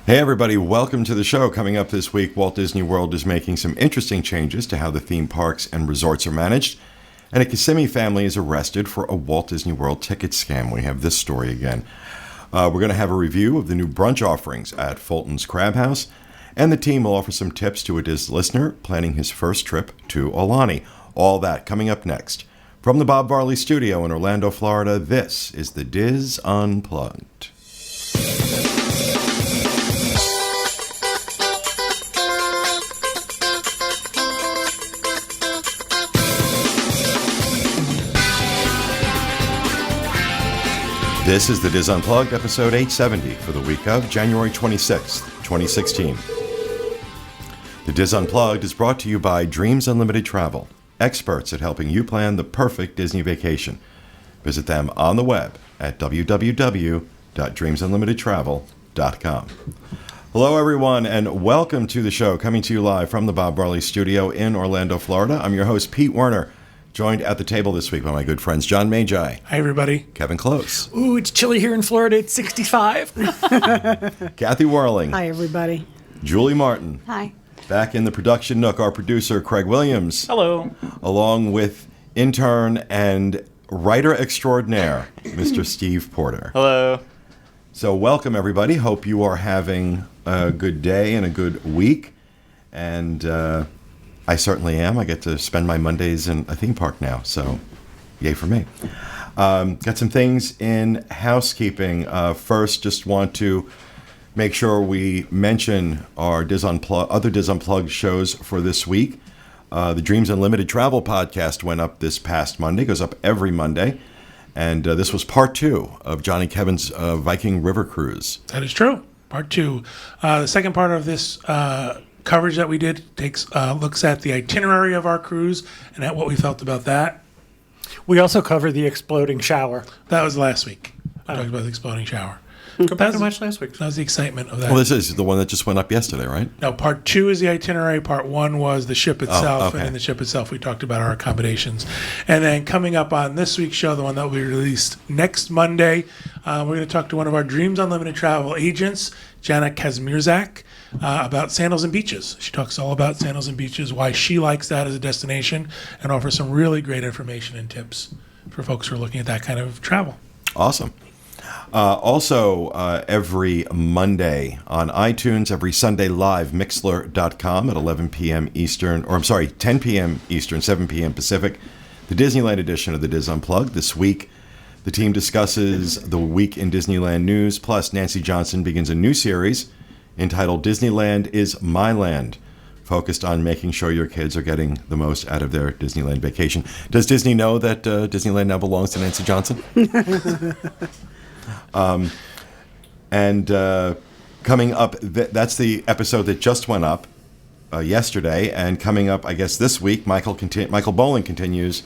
Hey everybody, welcome to the show. Coming up this week, Walt Disney World is making some interesting changes to how the theme parks and resorts are managed. And a Kissimmee family is arrested for a Walt Disney World ticket scam. We have this story again. We're going to have a review of the new brunch offerings at Fulton's Crab House. And the team will offer some tips to a Diz listener planning his first trip to Aulani. All that coming up next. From the Bob Varley Studio in Orlando, Florida, this is the Diz Unplugged. This is the Diz Unplugged, episode 870 for the week of January 26th, 2016. The Diz Unplugged is brought to you by Dreams Unlimited Travel, experts at helping you plan the perfect Disney vacation. Visit them on the web at www.dreamsunlimitedtravel.com. Hello, everyone, and welcome to the show, coming to you live from the Bob Varley Studio in Orlando, Florida. I'm your host, Pete Werner. Joined at the table this week by my good friends John Magi. Hi, everybody. Kevin Close. Ooh, it's chilly here in Florida. It's 65. Kathy Whirling. Hi, everybody. Julie Martin. Hi. Back in the production nook, our producer, Craig Williams. Hello. Along with intern and writer extraordinaire, Mr. Steve Porter. Hello. So welcome, everybody. Hope you are having a good day and a good week. And I certainly am. I get to spend my Mondays in a theme park now, so yay for me. Got some things in housekeeping. First, just want to make sure we mention our other Diz Unplugged shows for this week. The Dreams Unlimited Travel podcast went up this past Monday, goes up every Monday. And this was part 2 of Johnny Kevin's Viking River Cruise. That is true. Part 2. The second part of this coverage that we did looks at the itinerary of our cruise and at what we felt about that. We also covered the exploding shower. That was last week. We talked about the exploding shower. Compared to much last week. That was the excitement of that. Well, this is the one that just went up yesterday, right? No, part 2 is the itinerary. Part 1 was the ship itself. okay. And in the ship itself, we talked about our accommodations. And then coming up on this week's show, the one that will be released next Monday, we're going to talk to one of our Dreams Unlimited travel agents, Jana Kazmierzak, about sandals and beaches. She talks all about sandals and beaches, why she likes that as a destination, and offers some really great information and tips for folks who are looking at that kind of travel. Awesome. Also, every Monday on iTunes, every Sunday live, Mixlr.com at 11 p.m. Eastern, 10 p.m. Eastern, 7 p.m. Pacific, the Disneyland edition of the Diz Unplugged. This week, the team discusses the week in Disneyland news, plus Nancy Johnson begins a new series entitled Disneyland is My Land, focused on making sure your kids are getting the most out of their Disneyland vacation. Does Disney know that Disneyland now belongs to Nancy Johnson? And coming up, that's the episode that just went up yesterday. And coming up, I guess, this week, Michael Bowling continues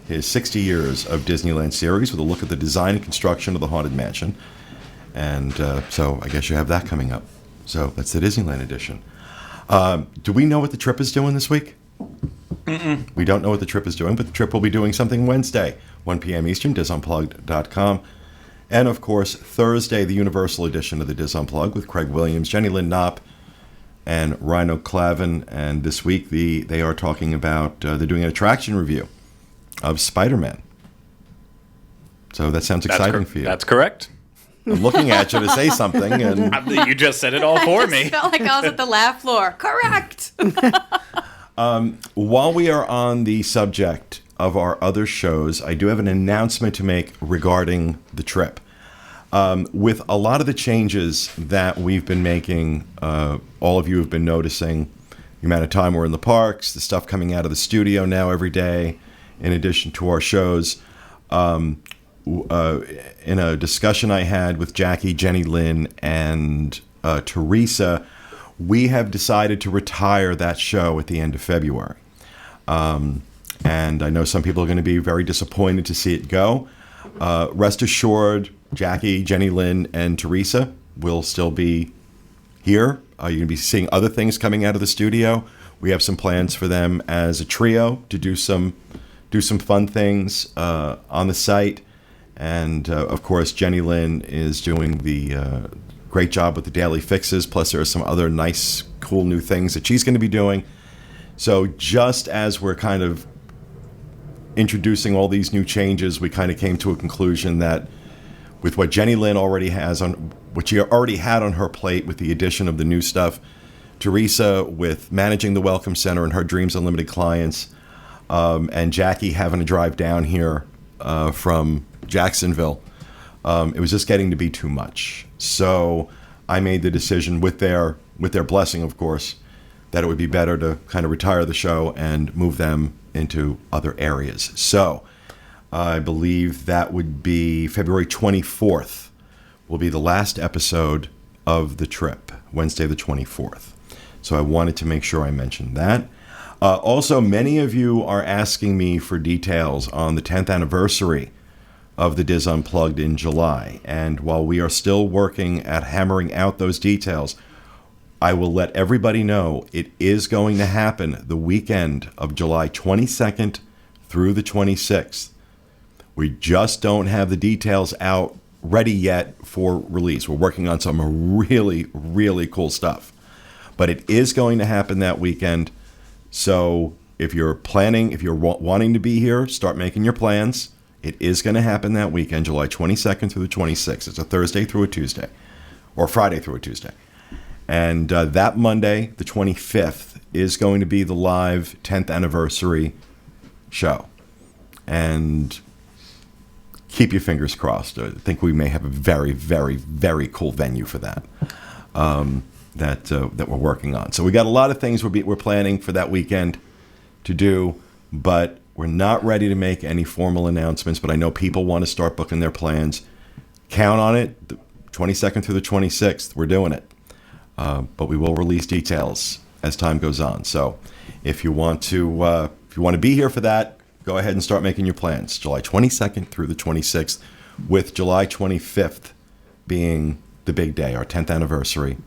his 60 years of Disneyland series with a look at the design and construction of the Haunted Mansion. And so I guess you have that coming up. So that's the Disneyland edition. Do we know what the trip is doing this week? Mm-mm. We don't know what the trip is doing, but the trip will be doing something Wednesday, 1 p.m. Eastern, DizUnplugged.com. And, of course, Thursday, the Universal edition of the Diz Unplugged with Craig Williams, Jenny Lynn Knopp, and Rhino Clavin. And this week, they are talking about, they're doing an attraction review of Spider-Man. So that sounds exciting for you. That's correct. I'm looking at you to say something. And You just said it all for me. I felt like I was at the laugh floor. Correct. while we are on the subject of our other shows, I do have an announcement to make regarding the trip. With a lot of the changes that we've been making, all of you have been noticing the amount of time we're in the parks, the stuff coming out of the studio now every day, in addition to our shows. In a discussion I had with Jackie, Jenny Lynn, and Teresa, we have decided to retire that show at the end of February. And I know some people are going to be very disappointed to see it go. Rest assured, Jackie, Jenny Lynn, and Teresa will still be here. You're going to be seeing other things coming out of the studio. We have some plans for them as a trio to do some fun things on the site. And, of course, Jenny Lynn is doing the great job with the daily fixes. Plus, there are some other nice, cool new things that she's going to be doing. So just as we're kind of introducing all these new changes, we kind of came to a conclusion that with what Jenny Lynn already has on, what she already had on her plate with the addition of the new stuff, Teresa with managing the Welcome Center and her Dreams Unlimited clients, and Jackie having to drive down here from Jacksonville, it was just getting to be too much. So I made the decision, with their blessing, of course, that it would be better to kind of retire the show and move them into other areas. So I believe that would be February 24th will be the last episode of the trip, Wednesday the 24th. So I wanted to make sure I mentioned that. Also, many of you are asking me for details on the 10th anniversary of the Diz Unplugged in July. And while we are still working at hammering out those details, I will let everybody know it is going to happen the weekend of July 22nd through the 26th. We just don't have the details out ready yet for release. We're working on some really, really cool stuff. But it is going to happen that weekend. So if you're planning, if you're wanting to be here, start making your plans. It is going to happen that weekend, July 22nd through the 26th. It's a Thursday through a Tuesday, or Friday through a Tuesday. And that Monday, the 25th, is going to be the live 10th anniversary show. And keep your fingers crossed. I think we may have a very, very, very cool venue for that. That we're working on. So we got a lot of things we're planning for that weekend to do, but we're not ready to make any formal announcements. But I know people want to start booking their plans. Count on it. The 22nd through the 26th, we're doing it. But we will release details as time goes on. So if you want to be here for that, go ahead and start making your plans. July 22nd through the 26th, with July 25th being the big day, our 10th anniversary.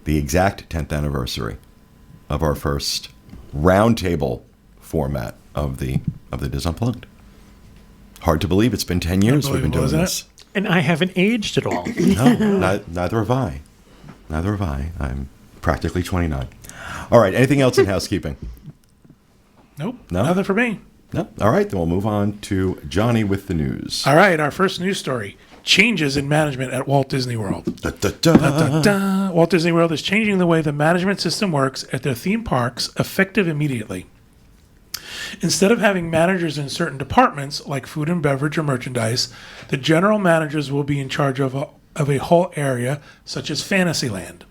The exact 10th anniversary of our first roundtable format of the Diz Unplugged. Hard to believe it's been 10 years we've been doing this. And I haven't aged at all. No, neither have I. Neither have I. I'm practically 29. All right, anything else in housekeeping? Nope. No? Nothing for me. No? All right, then we'll move on to Johnny with the news. All right, our first news story. Changes in management at Walt Disney World. Da, da, da. Da, da, da. Walt Disney World is changing the way the management system works at their theme parks, effective immediately. Instead of having managers in certain departments, like food and beverage or merchandise, the general managers will be in charge of a whole area, such as Fantasyland.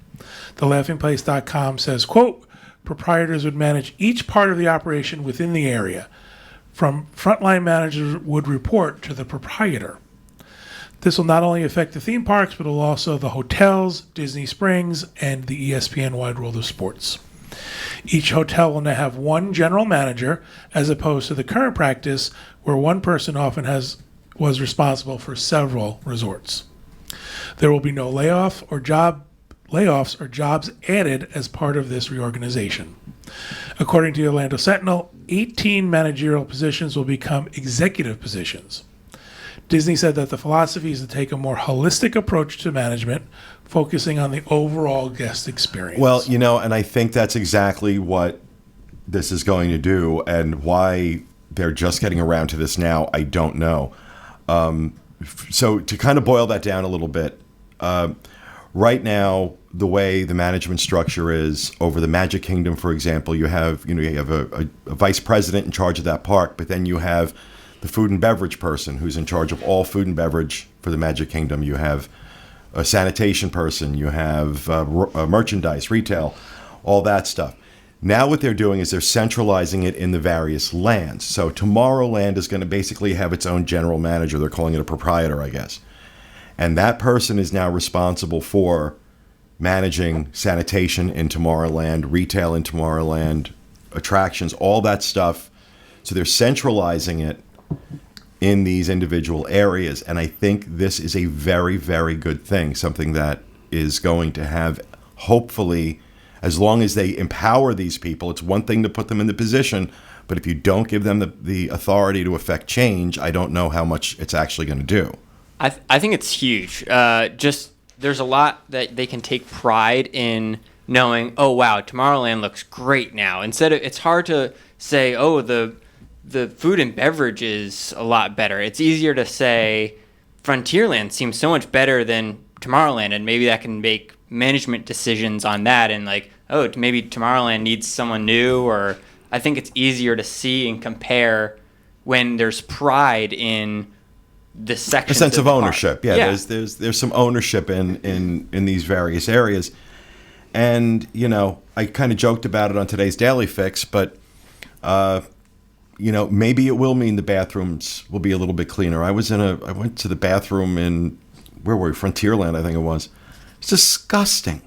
TheLaughingPlace.com says, quote, proprietors would manage each part of the operation within the area. From frontline managers would report to the proprietor. This will not only affect the theme parks, but will also the hotels, Disney Springs, and the ESPN Wide World of Sports. Each hotel will now have one general manager, as opposed to the current practice where one person often was responsible for several resorts. There will be no layoffs or jobs added as part of this reorganization. According to the Orlando Sentinel, 18 managerial positions will become executive positions. Disney said that the philosophy is to take a more holistic approach to management, focusing on the overall guest experience. Well, and I think that's exactly what this is going to do, and why they're just getting around to this now, I don't know. So to kind of boil that down a little bit, right now, the way the management structure is over the Magic Kingdom, for example, you have a vice president in charge of that park, but then you have the food and beverage person who's in charge of all food and beverage for the Magic Kingdom. You have a sanitation person, you have merchandise, retail, all that stuff. Now what they're doing is they're centralizing it in the various lands. So Tomorrowland is going to basically have its own general manager. They're calling it a proprietor, I guess. And that person is now responsible for managing sanitation in Tomorrowland, retail in Tomorrowland, attractions, all that stuff. So they're centralizing it in these individual areas. And I think this is a very, very good thing, something that is going to have, hopefully, as long as they empower these people. It's one thing to put them in the position, but if you don't give them the authority to affect change, I don't know how much it's actually going to do. I think it's huge. Just there's a lot that they can take pride in knowing, oh, wow, Tomorrowland looks great now. It's hard to say, oh, the food and beverage is a lot better. It's easier to say Frontierland seems so much better than Tomorrowland, and maybe that can make management decisions on that, and like, oh, maybe Tomorrowland needs someone new, or I think it's easier to see and compare when there's pride in the section. A sense of ownership. Yeah, there's some ownership in these various areas. And, I kind of joked about it on today's Daily Fix, but, maybe it will mean the bathrooms will be a little bit cleaner. I went to the bathroom in, where were we? Frontierland, I think it was. It's disgusting.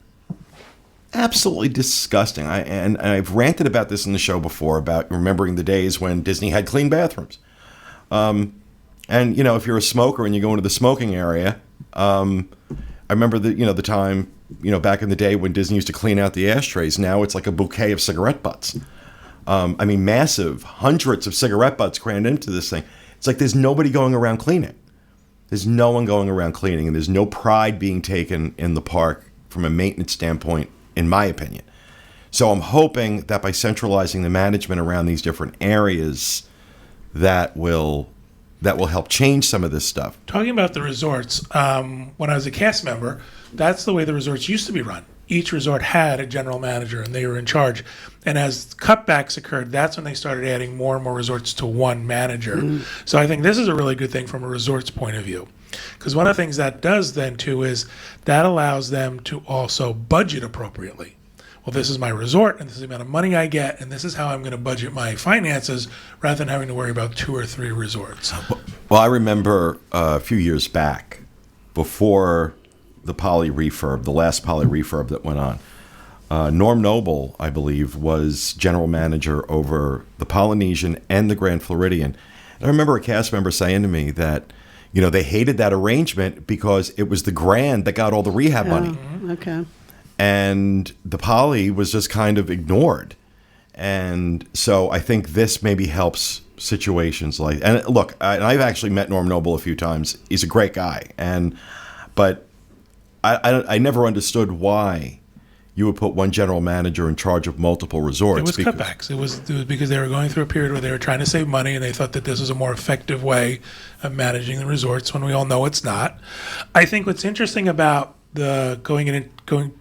Absolutely disgusting. And I've ranted about this in the show before, about remembering the days when Disney had clean bathrooms. And, if you're a smoker and you go into the smoking area, I remember the time, back in the day when Disney used to clean out the ashtrays. Now it's like a bouquet of cigarette butts. Massive, hundreds of cigarette butts crammed into this thing. It's like there's nobody going around cleaning. There's no one going around cleaning, and there's no pride being taken in the park from a maintenance standpoint, in my opinion. So I'm hoping that by centralizing the management around these different areas, that will help change some of this stuff. Talking about the resorts, when I was a cast member, that's the way the resorts used to be run. Each resort had a general manager, and they were in charge. And as cutbacks occurred, that's when they started adding more and more resorts to one manager. So I think this is a really good thing from a resort's point of view. Because one of the things that does then, too, is that allows them to also budget appropriately. Well, this is my resort, and this is the amount of money I get, and this is how I'm going to budget my finances, rather than having to worry about 2 or 3 resorts. Well, I remember a few years back, before the last poly refurb that went on, Norm Noble, I believe, was general manager over the Polynesian and the Grand Floridian. And I remember a cast member saying to me that, they hated that arrangement because it was the Grand that got all the rehab money. Okay. And the Poly was just kind of ignored. And so I think this maybe helps situations like, and look, I've actually met Norm Noble a few times. He's a great guy. But I never understood why you would put one general manager in charge of multiple resorts. It was cutbacks. It was because they were going through a period where they were trying to save money, and they thought that this was a more effective way of managing the resorts, when we all know it's not. I think what's interesting about the going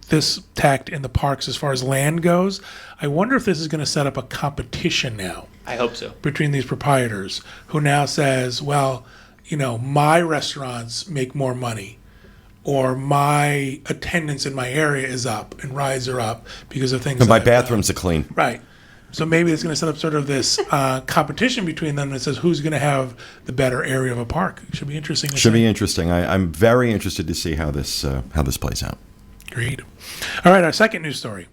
this tact in the parks as far as land goes, I wonder if this is going to set up a competition now. I hope so. Between these proprietors, who now says, well, my restaurants make more money, or my attendance in my area is up and rides are up because of things. And my that I've done. bathrooms are clean. Right. So maybe it's going to set up sort of this competition between them that says who's going to have the better area of a park. It should be interesting. Should be interesting. I'm very interested to see how this plays out. Agreed. All right, our second news story.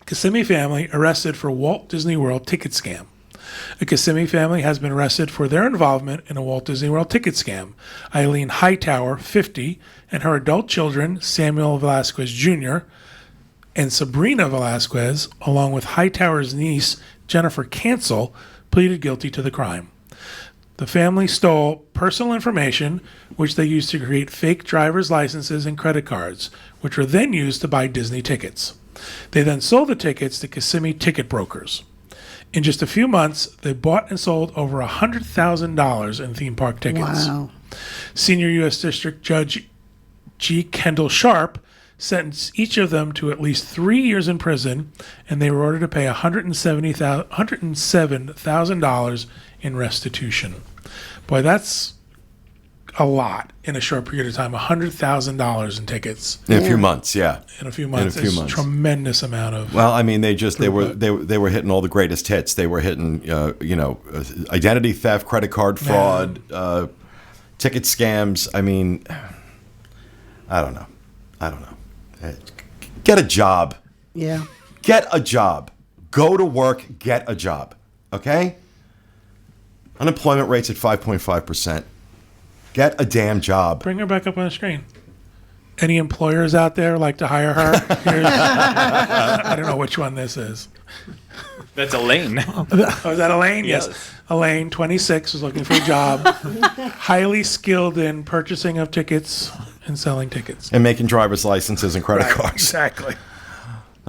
Kissimmee family arrested for Walt Disney World ticket scam. A Kissimmee family has been arrested for their involvement in a Walt Disney World ticket scam. Eileen Hightower, 50, and her adult children, Samuel Velasquez Jr., and Sabrina Velasquez, along with Hightower's niece, Jennifer Cancel, pleaded guilty to the crime. The family stole personal information, which they used to create fake driver's licenses and credit cards, which were then used to buy Disney tickets. They then sold the tickets to Kissimmee ticket brokers. In just a few months, they bought and sold over $100,000 in theme park tickets. Wow. Senior U.S. District Judge G. Kendall Sharp sentenced each of them to at least 3 years in prison, and they were ordered to pay $107,000 in restitution. Boy, that's a lot in a short period of time. $100,000 in tickets In a few months, yeah. in a few months. In a few It's months. Tremendous amount of. Well, I mean, they were hitting all the greatest hits. They were hitting, identity theft, credit card fraud, ticket scams. I mean, I don't know. Get a job. Yeah. Get a job. Go to work. Get a job. Okay? Unemployment rate's at 5.5%. Get a damn job. Bring her back up on the screen. Any employers out there like to hire her? I don't know which one this is. That's Elaine. Oh, is that Elaine? Yes. Elaine, 26, is looking for a job. Highly skilled in purchasing of tickets and selling tickets. And making driver's licenses and credit cards. Exactly.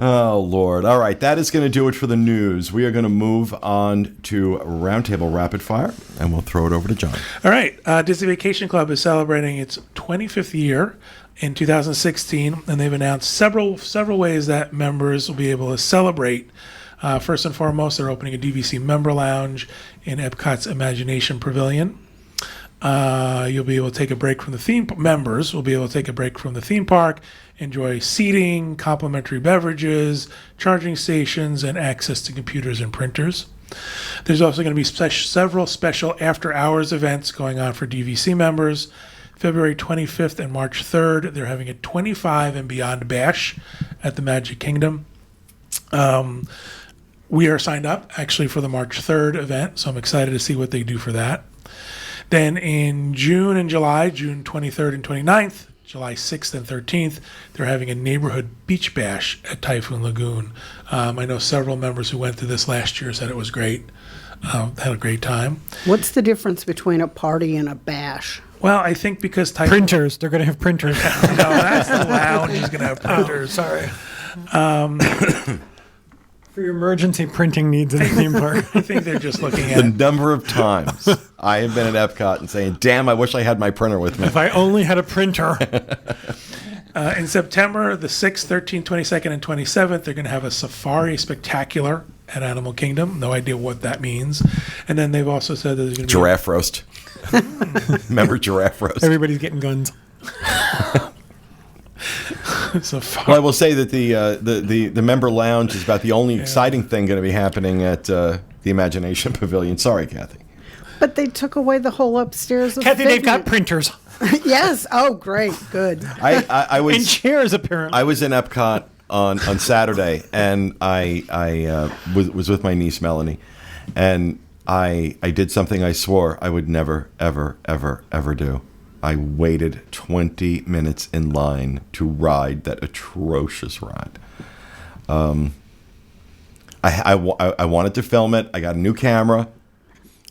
Oh, Lord. All right, that is going to do it for the news. We are going to move on to Roundtable Rapid Fire, and we'll throw it over to John. All right. Disney Vacation Club is celebrating its 25th year in 2016, and they've announced several ways that members will be able to celebrate. First and foremost, they're opening a DVC member lounge in Epcot's Imagination Pavilion. You'll be able to take a break from the theme. Members will be able to take a break from the theme park, enjoy seating, complimentary beverages, charging stations, and access to computers and printers. There's also going to be several special after-hours events going on for DVC members. February 25th and March 3rd, they're having a 25 and Beyond Bash at the Magic Kingdom. We are signed up, actually, for the March 3rd event, so I'm excited to see what they do for that. Then in June and July, June 23rd and 29th, July 6th and 13th, they're having a neighborhood beach bash at Typhoon Lagoon. I know several members who went to this last year said it was great, had a great time. What's the difference between a party and a bash? Well, I think because Typhoon... Printers. They're going to have printers. No, that's the lounge is going to have printers. Sorry. For your emergency printing needs in the theme park. I think they're just looking The at... number of times I have been at Epcot and saying, damn, I wish I had my printer with me. If I only had a printer. In September, the 6th, 13th, 22nd, and 27th, they're going to have a safari spectacular at Animal Kingdom. No idea what that means. And then they've also said that there's going to be... Giraffe roast. Remember giraffe roast? Everybody's getting guns. Safari. Well, I will say that the member lounge is about the only exciting thing going to be happening at the Imagination Pavilion. Sorry, Kathy. But they took away the whole upstairs of Kathy, they've got Figment. printers. Yes. Oh, great. Good. I was And chairs, apparently. I was in Epcot on Saturday, and I was with my niece Melanie, and I did something I swore I would never, ever, ever, ever do. I waited 20 minutes in line to ride that atrocious ride. I wanted to film it. I got a new camera,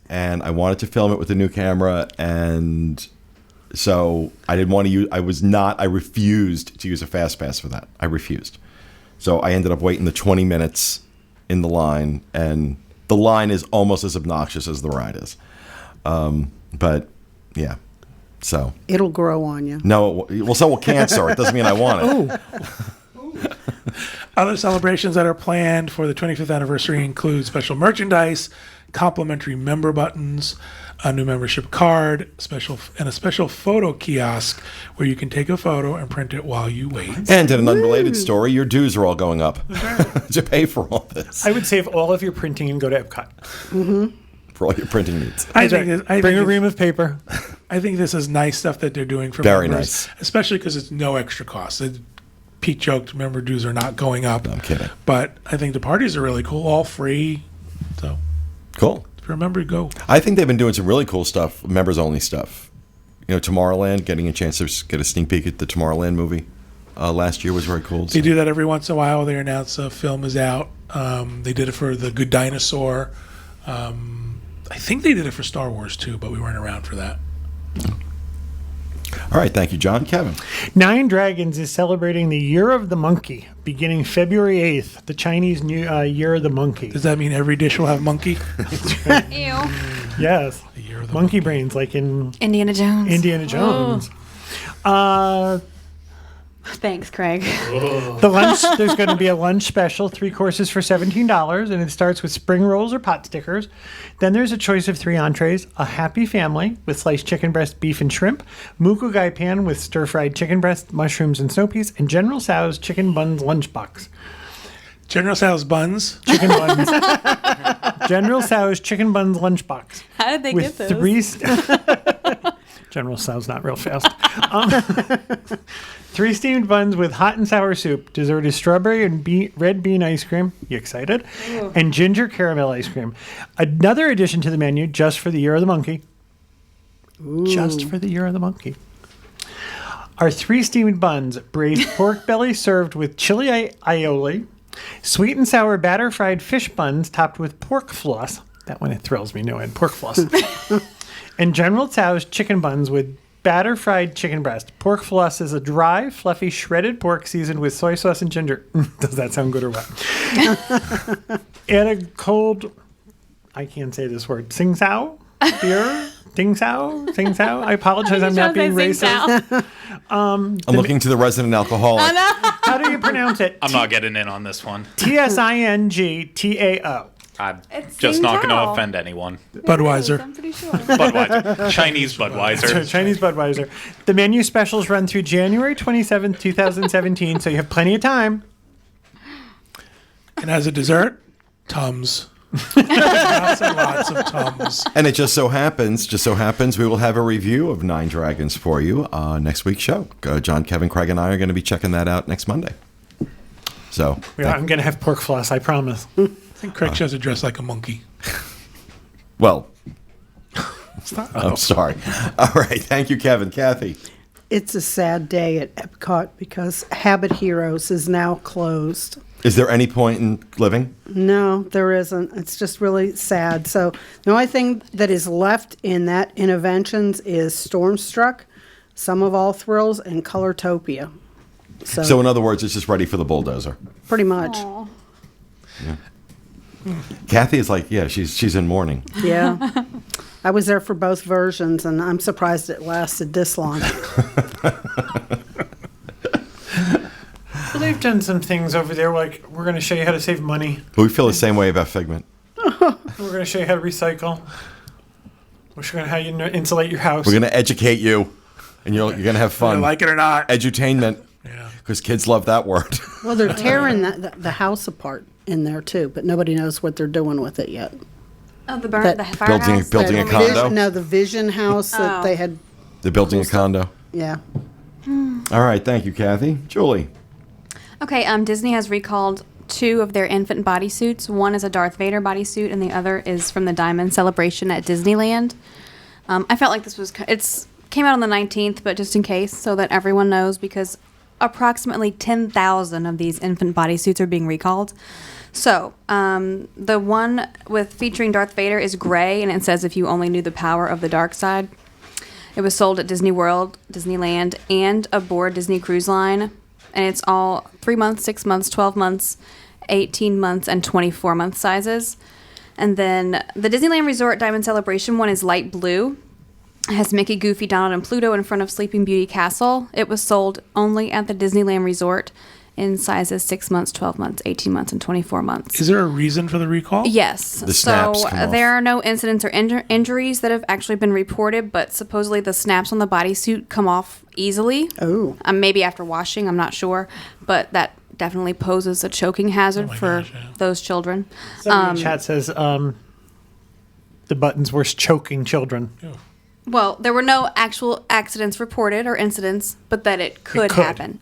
and I wanted to film it with the new camera, and so I didn't want to use. I refused to use a fast pass for that. I refused. So I ended up waiting the 20 minutes in the line, and the line is almost as obnoxious as the ride is. But yeah. So It'll grow on you. no, well, so will cancer. It doesn't mean I want it. Other celebrations that are planned for the 25th anniversary include special merchandise, complimentary member buttons, a new membership card, a special photo kiosk where you can take a photo and print it while you wait. And in an unrelated story, your dues are all going up to pay for all this, I would save all of your printing and go to Epcot. for all your printing needs. I think Bring a ream of paper. I think this is nice stuff that they're doing for Very members, nice. especially because it's no extra cost. Pete joked member dues are not going up. I'm kidding. But I think the parties are really cool, all free. So Cool. if you're a member, go. I think they've been doing some really cool stuff, members only stuff. You know, Tomorrowland, getting a chance to get a sneak peek at the Tomorrowland movie last year was very cool. They do that every once in a while. They announce a film is out. They did it for The Good Dinosaur. I think they did it for Star Wars too, but we weren't around for that. All right, thank you, John. Kevin. Nine Dragons is celebrating the Year of the Monkey beginning February 8th, the Chinese New Year of the Monkey. Does that mean every dish will have monkey? Ew. Yes. The Year of the Monkey brains, like in Indiana Jones. Indiana Jones. Thanks, Craig. The lunch, there's going to be a lunch special, 3 courses for $17, and it starts with spring rolls or pot stickers. Then there's a choice of 3 entrees, a happy family with sliced chicken breast, beef, and shrimp, muku gai pan with stir-fried chicken breast, mushrooms, and snow peas, and General Tso's chicken buns lunchbox. General Tso's buns. Chicken buns. General Tso's chicken buns lunchbox. How did they With get those? 3... General Tso's not real fast. 3 steamed buns with hot and sour soup. Dessert is strawberry and red bean ice cream. You excited? Ooh. And ginger caramel ice cream. Another addition to the menu just for the Year of the Monkey. Just for the Year of the Monkey. Are 3 steamed buns, braised pork belly served with chili aioli, sweet and sour batter fried fish buns topped with pork floss. That one, it thrills me, no end. Pork floss. And General Tso's chicken buns with batter fried chicken breast. Pork floss is a dry, fluffy, shredded pork seasoned with soy sauce and ginger. Does that sound good or what? And a cold, I can't say this word, Sing Sao beer. Ding Sao? Sing Sao? I apologize, I'm not being racist. I'm looking to the resident alcoholic. How do you pronounce it? I'm not getting in on this one. Tsingtao. I'm It's just not going to Tsingtao. offend anyone. Budweiser. I'm pretty sure. Budweiser. Chinese Budweiser. Chinese Budweiser. The menu specials run through January 27th, 2017, so you have plenty of time. And as a dessert, Tums. Lots and lots of Tums. And it just so happens, we will have a review of Nine Dragons for you next week's show. John, Kevin, Craig, and I are going to be checking that out next Monday. So, Yeah, I'm going to have pork floss, I promise. I think Craig chose to dress like a monkey. well, I'm sorry. All right. Thank you, Kevin. Kathy. It's a sad day at Epcot because Habit Heroes is now closed. Is there any point in living? No, there isn't. It's just really sad. So the only thing that is left in that Innoventions is Stormstruck, Sum of All Thrills, and Colortopia. So in other words, it's just ready for the bulldozer. Pretty much. Aw. Kathy is like, yeah, she's in mourning. Yeah. I was there for both versions, and I'm surprised it lasted this long. Well, they've done some things over there, like we're going to show you how to save money. But we feel the same way about Figment. We're going to show you how to recycle. We're showing you how you insulate your house. We're going to educate you, and you're going to have You fun. like it or not. Edutainment, Yeah. because kids love that word. Well, they're tearing the house apart in there, too, but nobody knows what they're doing with it yet. Oh, the That- firehouse. building a The- condo? No, the Vision House that Oh. they had, They're building a condo. yeah. All right. Thank you, Kathy. Julie. Okay, Disney has recalled 2 of their infant bodysuits. One is a Darth Vader bodysuit, and the other is from the Diamond Celebration at Disneyland. I felt like this was came out on the 19th, but just in case, so that everyone knows, because approximately 10,000 of these infant bodysuits are being recalled. So the one with featuring Darth Vader is gray, and it says "If you only knew the power of the dark side." It was sold at Disney World, Disneyland, and aboard Disney Cruise Line. And it's all 3 months, 6 months, 12 months, 18 months, and 24-month sizes. And then the Disneyland Resort Diamond Celebration one is light blue. It has Mickey, Goofy, Donald, and Pluto in front of Sleeping Beauty Castle. It was sold only at the Disneyland Resort in sizes 6 months, 12 months, 18 months, and 24 months. Is there a reason for the recall? Yes. The snaps So come off. there are no incidents or injuries that have actually been reported, but supposedly the snaps on the bodysuit come off easily. Oh. Maybe after washing, I'm not sure, but that definitely poses a choking hazard for gosh, yeah. those children. Somebody in chat says the buttons were choking children. Well, there were no actual accidents reported or incidents, but that it could could. happen.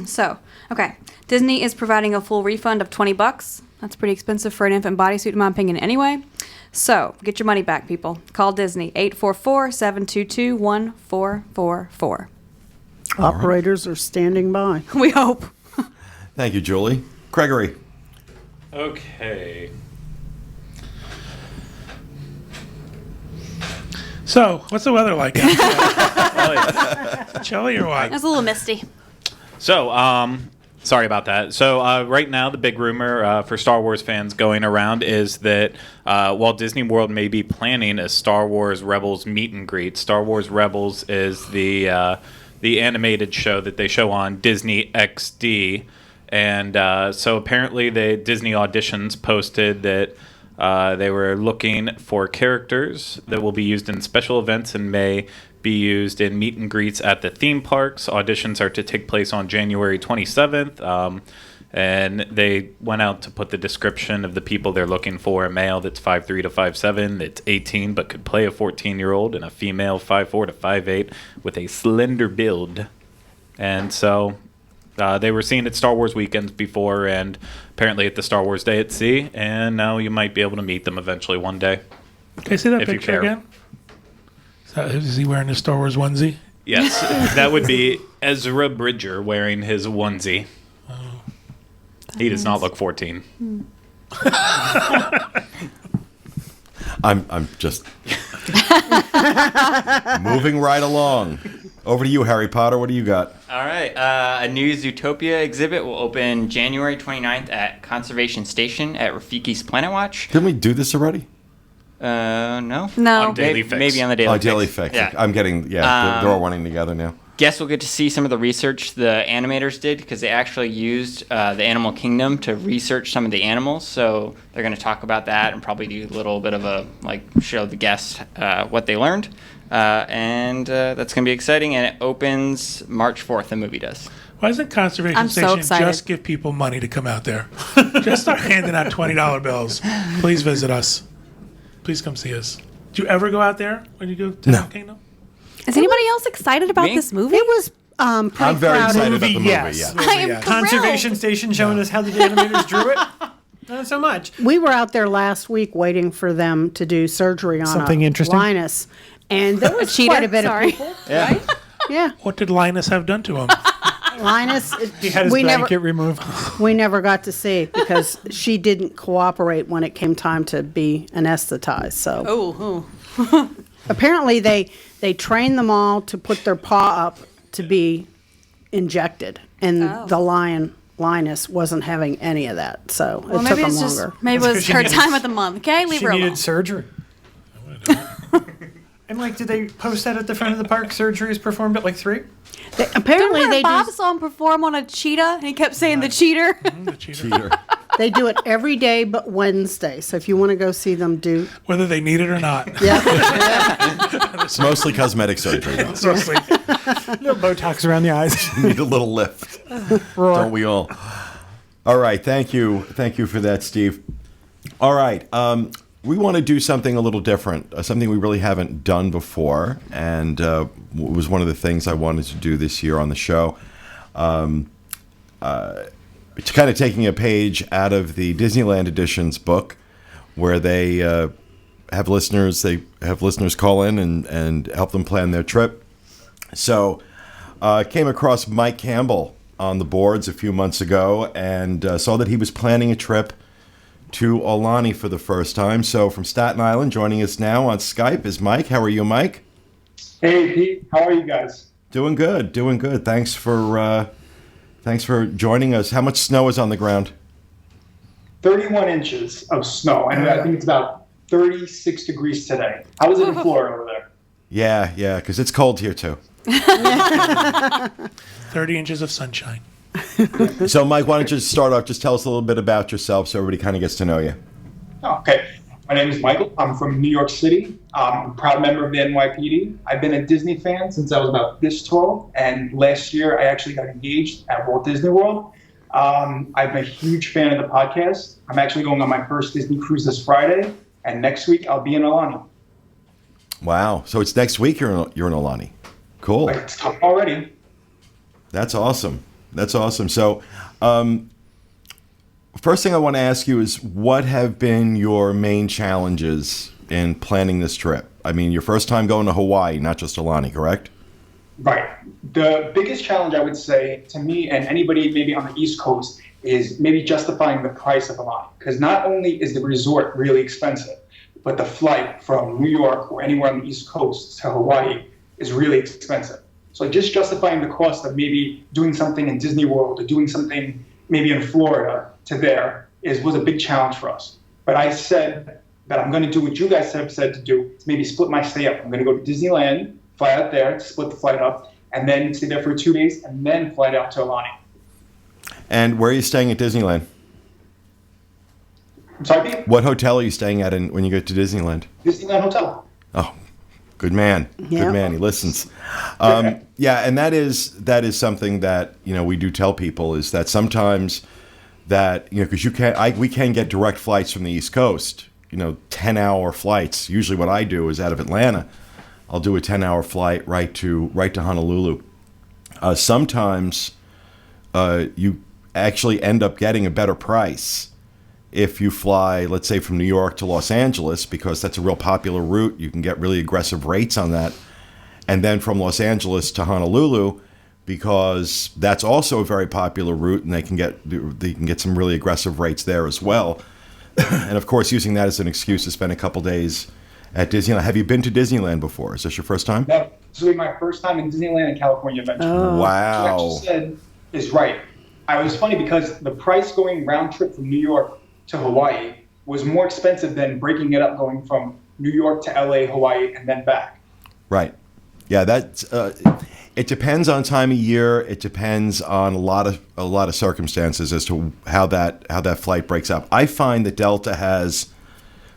So, okay. Disney is providing a full refund of $20. That's pretty expensive for an infant bodysuit, in my opinion, anyway. So, get your money back, people. Call Disney, 844-722-1444. Operators are standing by. We hope. Thank you, Julie. Gregory. Okay. So, what's the weather like out there? Chilly or what? It's a little misty. So, sorry about that. So, right now, the big rumor for Star Wars fans going around is that Walt Disney World may be planning a Star Wars Rebels meet and greet. Star Wars Rebels is the animated show that they show on Disney XD. And so apparently the Disney Auditions posted that they were looking for characters that will be used in special events and may be used in meet and greets at the theme parks. Auditions are to take place on January 27th. And they went out to put the description of the people they're looking for: a male that's 5'3" to 5'7", that's 18 but could play a 14-year-old, and a female 5'4" to 5'8" with a slender build. And so they were seen at Star Wars weekends before, and apparently at the Star Wars Day at Sea, and now you might be able to meet them eventually one day. Can I see that If you picture care. again? Is he wearing a Star Wars onesie? Yes, that would be Ezra Bridger wearing his onesie. He does not look 14. I'm just moving right along. Over to you, Harry Potter. What do you got? All right. A new Zootopia exhibit will open January 29th at Conservation Station at Rafiki's Planet Watch. Didn't we do this already? No. No. On Daily Fix. Maybe on the Daily Oh, Fix. Daily Fix. Yeah. I'm getting, they're all running together now. Guests will get to see some of the research the animators did because they actually used the Animal Kingdom to research some of the animals. So they're going to talk about that and probably do a little bit of a, show the guests what they learned. And that's going to be exciting. And it opens March 4th, the movie does. Why doesn't Conservation I'm so Station excited. just give people money to come out there? Just start handing out $20 bills. Please visit us. Please come see us. Do you ever go out there when you go to No. the Kingdom? Is anybody else excited about Me? this movie? It was pretty I'm very crowded. excited about the movie, yes. yeah. I am Yeah. Conservation thrilled. Station showing us how the animators drew it. Not so much. We were out there last week waiting for them to do surgery on Something a interesting? Linus, and there was cheater? quite a bit Sorry. of people. Right? Yeah, What did Linus have done to him? Linus. He had his blanket removed. We never got to see because she didn't cooperate when it came time to be anesthetized. So apparently they trained them all to put their paw up to be injected, and the Linus wasn't having any of that. So Well, it took maybe them it's just longer. maybe it That's was 'cause she her needed- time of the month. Okay, leave She her alone. needed surgery. And did they post that at the front of the park? Surgery is performed at 3? Apparently Remember they Bob do. saw him perform on a cheetah, and he kept saying the cheater. The cheater. Cheater. They do it every day but Wednesday. So if you want to go see them do, Whether they need it or not. yeah, It's mostly cosmetic surgery, though. Seriously. No Botox around the eyes. Need a little lift. Don't we all? All right. Thank you. Thank you for that, Steve. All right. We want to do something a little different, something we really haven't done before, and was one of the things I wanted to do this year on the show. It's kind of taking a page out of the Disneyland Editions book, where they have listeners call in and help them plan their trip. So I came across Mike Campbell on the boards a few months ago and saw that he was planning a trip to Aulani for the first time. So from Staten Island, joining us now on Skype is Mike. How are you, Mike? Hey, Pete. How are you guys? Doing good, doing good. Thanks for joining us. How much snow is on the ground? 31 inches of snow, and I think it's about 36 degrees today. How is it in Florida over there? Yeah, because it's cold here too. 30 inches of sunshine. So, Mike, why don't you just start off? Just tell us a little bit about yourself so everybody kind of gets to know you. Okay. My name is Michael. I'm from New York City. I'm a proud member of the NYPD. I've been a Disney fan since I was about this tall, and last year I actually got engaged at Walt Disney World. I'm a huge fan of the podcast. I'm actually going on my first Disney cruise this Friday, and next week I'll be in Aulani. Wow. So it's next week you're in Aulani. Cool. It's tough already. That's awesome. That's awesome. So, first thing I want to ask you is, what have been your main challenges in planning this trip? I mean, your first time going to Hawaii, not just Aulani, correct? Right. The biggest challenge, I would say, to me and anybody maybe on the East Coast is maybe justifying the price of Aulani. Because not only is the resort really expensive, but the flight from New York or anywhere on the East Coast to Hawaii is really expensive. So just justifying the cost of maybe doing something in Disney World or doing something maybe in Florida to there was a big challenge for us. But I said that I'm going to do what you guys have said to do, is maybe split my stay up. I'm going to go to Disneyland, fly out there, split the flight up, and then stay there for 2 days, and then fly out to Aulani. And where are you staying at Disneyland? I'm sorry, Pete? What hotel are you staying at when you go to Disneyland? Disneyland Hotel. Oh, good man. Yeah. Good man. He listens. Yeah, and that is something that we do tell people, is that sometimes that because we can get direct flights from the East Coast, 10-hour flights. Usually, what I do is out of Atlanta, I'll do a 10-hour flight right to Honolulu. Sometimes you actually end up getting a better price if you fly, let's say, from New York to Los Angeles, because that's a real popular route. You can get really aggressive rates on that. And then from Los Angeles to Honolulu, because that's also a very popular route, and they can get some really aggressive rates there as well. And of course, using that as an excuse to spend a couple days at Disneyland. Have you been to Disneyland before? Is this your first time? This will be my first time in Disneyland and California Adventure. Wow. What you said is right. It was funny because the price going round trip from New York to Hawaii was more expensive than breaking it up going from New York to LA, Hawaii, and then back. Right. Yeah, that's it depends on time of year. It depends on a lot of circumstances as to how that flight breaks up. I find that Delta has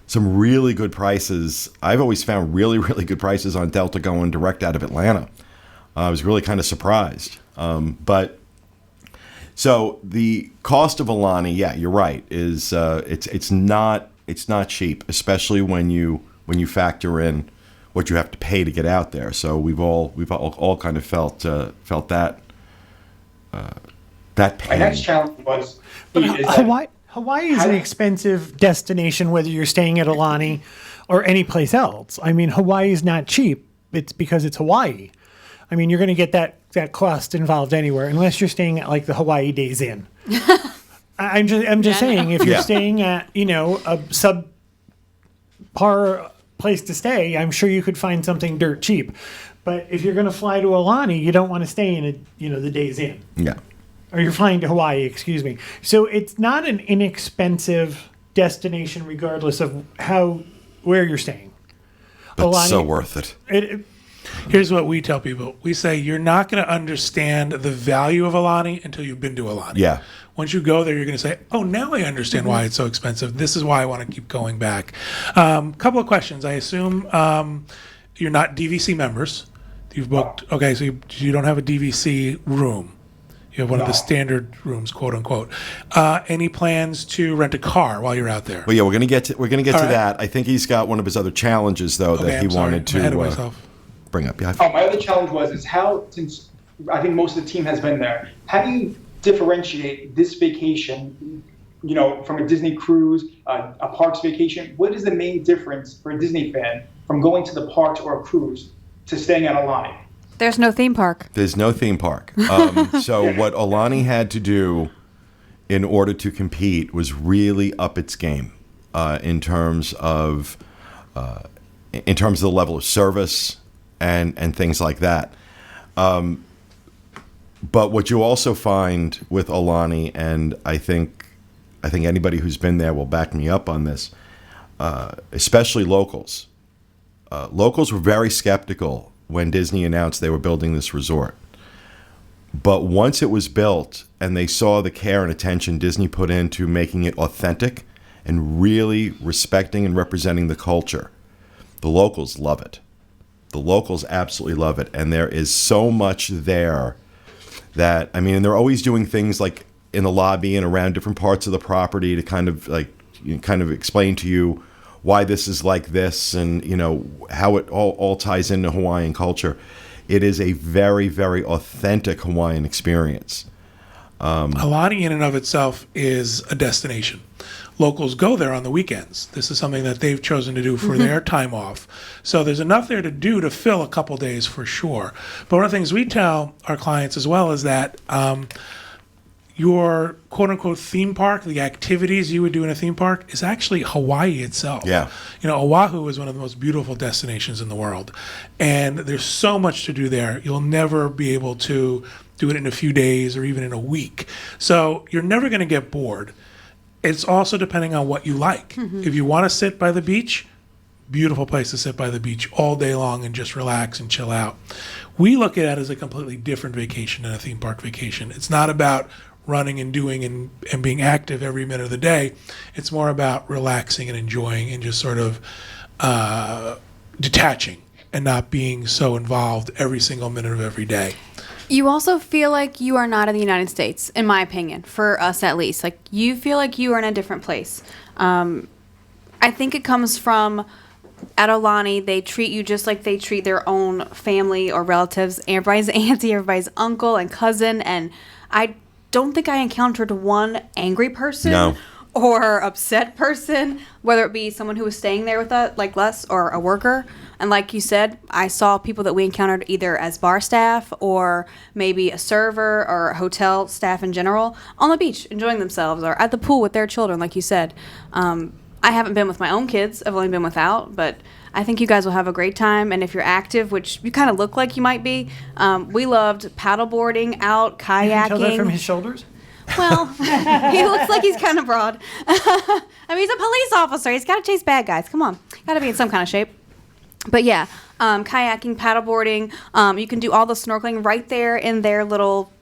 some really good prices. I've always found really, really good prices on Delta going direct out of Atlanta. I was really kind of surprised. But so the cost of Aulani, yeah, you're right, is it's not cheap, especially when you factor in what you have to pay to get out there. So we've all kind of felt that pain. My next challenge was Hawaii is an expensive destination, whether you're staying at Aulani or any place else. I mean, Hawaii is not cheap. It's because it's Hawaii. I mean, you're going to get that cost involved anywhere, unless you're staying at like the Hawaii Days Inn. I'm just saying, if you're staying at a subpar place to stay, I'm sure you could find something dirt cheap. But if you're going to fly to Aulani, you don't want to stay in the Days Inn. Yeah. Or you're flying to Hawaii, excuse me. So it's not an inexpensive destination, regardless of where you're staying. But Aulani, so worth it. Here's what we tell people. We say you're not going to understand the value of Aulani until you've been to Aulani. Yeah. Once you go there, you're going to say, oh, now I understand why it's so expensive. This is why I want to keep going back. Couple of questions. I assume you're not DVC members. You've booked. Okay, so you don't have a DVC room. You have one of the standard rooms, quote unquote. Any plans to rent a car while you're out there? Well, yeah, we're gonna get to that. I think he's got one of his other challenges though that he wanted to bring up. Yeah. My other challenge was how, since I think most of the team has been there, how do you differentiate this vacation, from a Disney cruise, a parks vacation? What is the main difference for a Disney fan from going to the parks or a cruise to staying at Aulani? There's no theme park. There's no theme park. So what Aulani had to do in order to compete was really up its game in terms of the level of service and things like that. But what you also find with Aulani, and I think anybody who's been there will back me up on this, especially locals. Locals were very skeptical when Disney announced they were building this resort. But once it was built and they saw the care and attention Disney put into making it authentic and really respecting and representing the culture, the locals love it. The locals absolutely love it. And there is so much there that, and they're always doing things like in the lobby and around different parts of the property to kind of explain to you why this is like this and, how it all ties into Hawaiian culture. It is a very, very authentic Hawaiian experience. Aulani in and of itself is a destination. Locals go there on the weekends. This is something that they've chosen to do for their time off. So there's enough there to do to fill a couple days for sure. But one of the things we tell our clients as well is that your quote-unquote theme park, the activities you would do in a theme park, is actually Hawaii itself. Yeah. Oahu is one of the most beautiful destinations in the world. And there's so much to do there. You'll never be able to do it in a few days or even in a week. So you're never going to get bored. It's also depending on what you like. If you want to sit by the beach, beautiful place to sit by the beach all day long and just relax and chill out. We look at it as a completely different vacation than a theme park vacation. It's not about running and doing and being active every minute of the day. It's more about relaxing and enjoying and just sort of detaching and not being so involved every single minute of every day. You also feel like you are not in the United States, in my opinion, for us at least. Like, you feel like you are in a different place. I think it comes from, at Aulani, they treat you just like they treat their own family or relatives. Everybody's auntie, everybody's uncle and cousin. And I don't think I encountered one angry person or upset person, whether it be someone who was staying there with us, like us, or a worker. And like you said, I saw people that we encountered either as bar staff or maybe a server or hotel staff in general on the beach enjoying themselves or at the pool with their children, like you said. I haven't been with my own kids. I've only been without, but I think you guys will have a great time. And if you're active, which you kind of look like you might be, we loved paddleboarding, out, kayaking. You can tell that from his shoulders? Well, he looks like he's kind of broad. I mean, he's a police officer. He's got to chase bad guys. Come on. Got to be in some kind of shape. But yeah, kayaking, paddleboarding. You can do all the snorkeling right there in their little,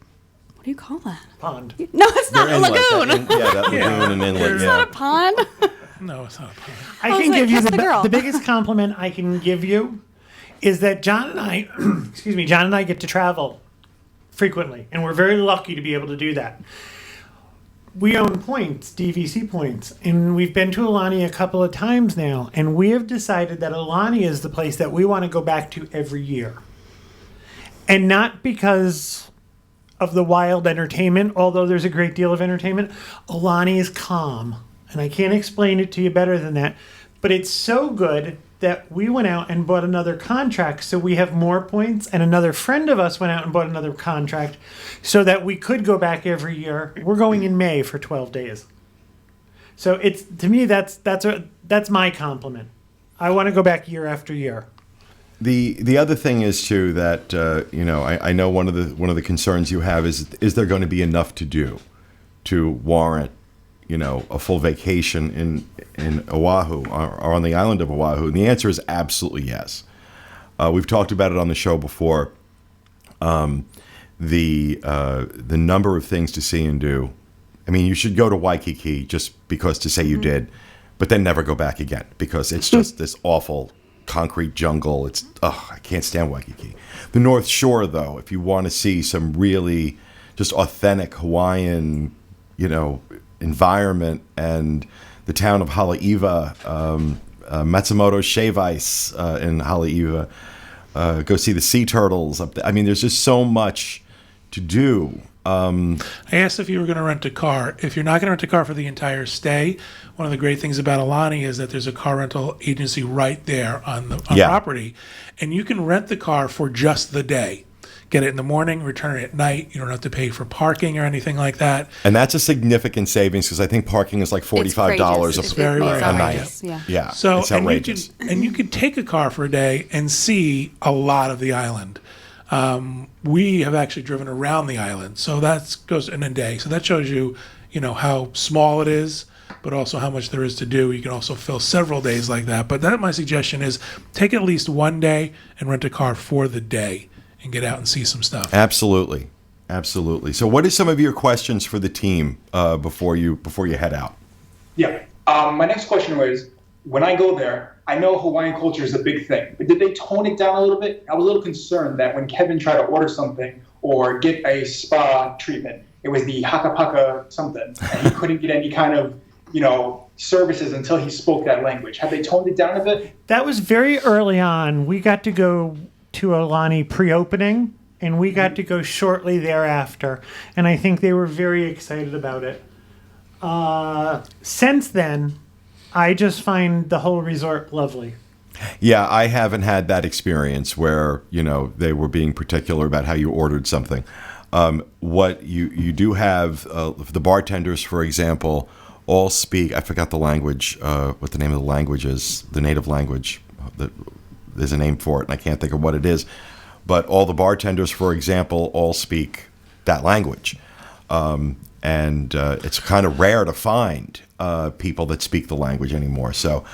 what do you call that? Pond. No, it's not a They're inlet, lagoon. that lagoon and inlet. It's Yeah. not a pond. No, it's not a pond. I was can like, give you "That's the girl." the biggest compliment I can give you is that John and I, John and I get to travel frequently, and we're very lucky to be able to do that. We own points, DVC points, and we've been to Aulani a couple of times now, and we have decided that Aulani is the place that we want to go back to every year. And not because of the wild entertainment, although there's a great deal of entertainment. Aulani is calm, and I can't explain it to you better than that. But it's so good that we went out and bought another contract so we have more points, and another friend of us went out and bought another contract so that we could go back every year. We're going in May for 12 days. So it's, to me, that's my compliment. I want to go back year after year. The other thing is too that I know one of the concerns you have is there going to be enough to do to warrant a full vacation in Oahu or on the island of Oahu? And the answer is absolutely yes. We've talked about it on the show before. The number of things to see and do. I mean, you should go to Waikiki just because to say you did, but then never go back again because it's just this awful concrete jungle. I can't stand Waikiki. The North Shore, though, if you want to see some really just authentic Hawaiian, environment, and the town of Haleiwa, Matsumoto Shave Ice in Haleiwa, go see the sea turtles up there. I mean, there's just so much to do. I asked if you were going to rent a car. If you're not going to rent a car for the entire stay, one of the great things about Aulani is that there's a car rental agency right there on property, and you can rent the car for just the day. Get it in the morning, return it at night. You don't have to pay for parking or anything like that. And that's a significant savings because I think parking is like $45 It's a very night. outrageous, yeah. Yeah, So it's outrageous. and you could take a car for a day and see a lot of the island. We have actually driven around the island, so that goes in a day. So that shows you, how small it is, but also how much there is to do. You can also fill several days like that. But my suggestion is take at least one day and rent a car for the day and get out and see some stuff. Absolutely. So what are some of your questions for the team before you head out? Yeah. My next question was, when I go there, I know Hawaiian culture is a big thing, but did they tone it down a little bit? I was a little concerned that when Kevin tried to order something or get a spa treatment, it was the hakapaka something, and he couldn't get any kind of, services until he spoke that language. Have they toned it down a bit? That was very early on. We got to go to Aulani pre-opening, and we got to go shortly thereafter, and I think they were very excited about it. Since then, I just find the whole resort lovely. Yeah, I haven't had that experience where, they were being particular about how you ordered something. What you do have, the bartenders, for example, all speak, I forgot the language, what the name of the language is, the native language. There's a name for it, and I can't think of what it is. But all the bartenders, for example, all speak that language. And it's kind of rare to find people that speak the language anymore. So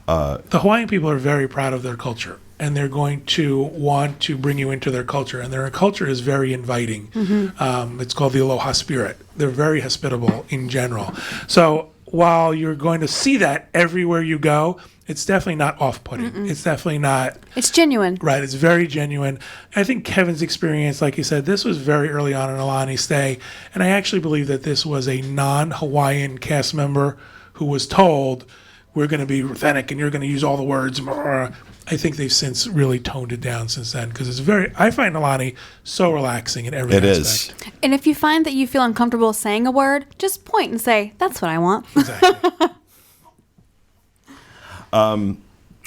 The Hawaiian people are very proud of their culture, and they're going to want to bring you into their culture. And their culture is very inviting. It's called the Aloha Spirit. They're very hospitable in general. So while you're going to see that everywhere you go, it's definitely not off-putting. It's definitely not. It's genuine. Right, it's very genuine. I think Kevin's experience, like you said, this was very early on in Aulani's stay, and I actually believe that this was a non-Hawaiian cast member who was told, we're going to be authentic and you're going to use all the words. I think they've since really toned it down since then, because I find Aulani so relaxing in every aspect. Is. And if you find that you feel uncomfortable saying a word, just point and say, that's what I want. Exactly.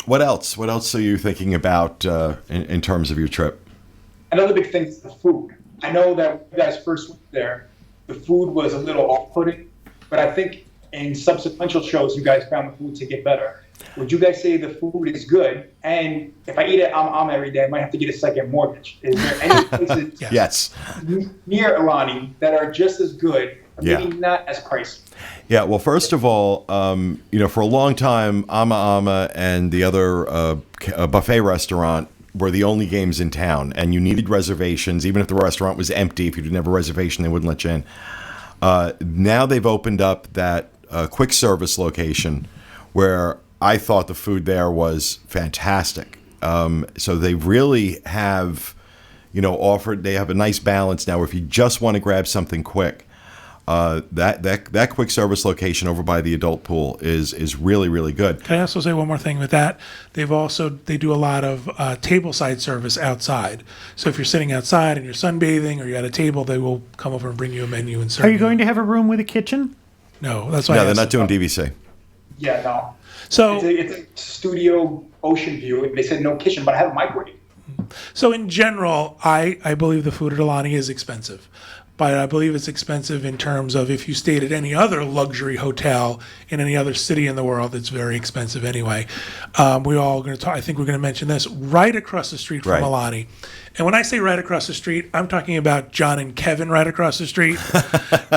What else? What else are you thinking about in terms of your trip? Another big thing is the food. I know that when you guys first went there, the food was a little off-putting, but I think in subsequent shows, you guys found the food to get better. Would you guys say the food is good? And if I eat it every day, I might have to get a second mortgage. Is there any places Yes. near Aulani that are just as good, but Yeah. maybe not as pricey? Yeah, well, first of all, for a long time, Ama and the other buffet restaurant were the only games in town, and you needed reservations. Even if the restaurant was empty, if you didn't have a reservation, they wouldn't let you in. Now they've opened up that quick service location where I thought the food there was fantastic. So they really have, they have a nice balance now. If you just want to grab something quick, that quick service location over by the adult pool is really, really good. Can I also say one more thing with that? They do a lot of tableside service outside. So if you're sitting outside and you're sunbathing or you're at a table, they will come over and bring you a menu and serve. Are you going to have a room with a kitchen? No, that's why. No, they're not doing DVC. Yeah, no. So It's a studio ocean view. They said no kitchen, but I have a microwave. So in general, I believe the food at Aulani is expensive. But I believe it's expensive in terms of if you stayed at any other luxury hotel in any other city in the world, it's very expensive anyway. We're all going to talk. I think we're going to mention this right across the street from Right. Aulani. And when I say right across the street, I'm talking about John and Kevin right across the street.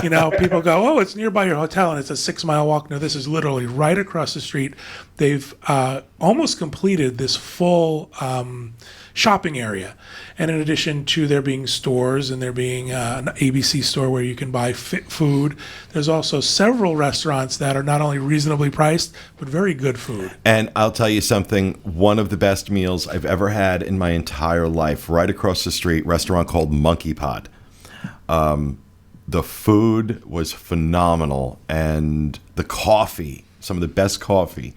People go, "Oh, it's nearby your hotel," and it's a 6-mile walk. No, this is literally right across the street. They've almost completed this full shopping area. And in addition to there being stores and there being an ABC store where you can buy food, there's also several restaurants that are not only reasonably priced, but very good food. And I'll tell you something, one of the best meals I've ever had in my entire life, right across the street, restaurant called Monkey Pod. The food was phenomenal, and the coffee, some of the best coffee.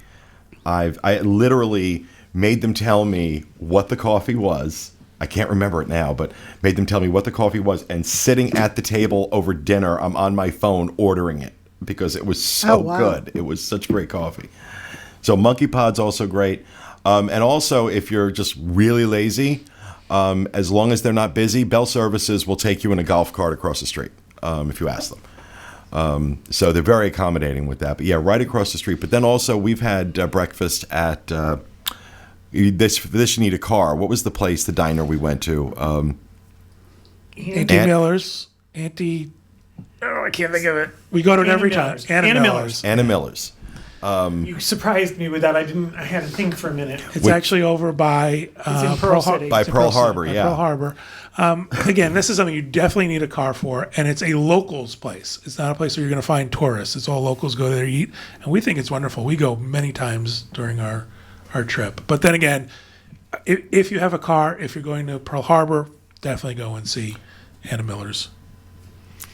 I literally made them tell me what the coffee was. I can't remember it now, but made them tell me what the coffee was. And sitting at the table over dinner, I'm on my phone ordering it because it was so good. It was such great coffee. So Monkey Pod's also great. And also, if you're just really lazy, as long as they're not busy, Bell Services will take you in a golf cart across the street if you ask them. So they're very accommodating with that. But yeah, right across the street. But then also, we've had breakfast at... This you need a car. What was the diner we went to? Auntie Miller's. I can't think of it. We go to it every time. Anna Miller's. Anna Miller's. You surprised me with that. I had to think for a minute. It's actually over by in Pearl City. By Pearl Harbor, by yeah. Pearl Harbor. Again, this is something you definitely need a car for, and it's a locals place. It's not a place where you're going to find tourists. It's all locals go there to eat, and we think it's wonderful. We go many times during our trip. But then again, if you have a car, if you're going to Pearl Harbor, definitely go and see Anna Miller's.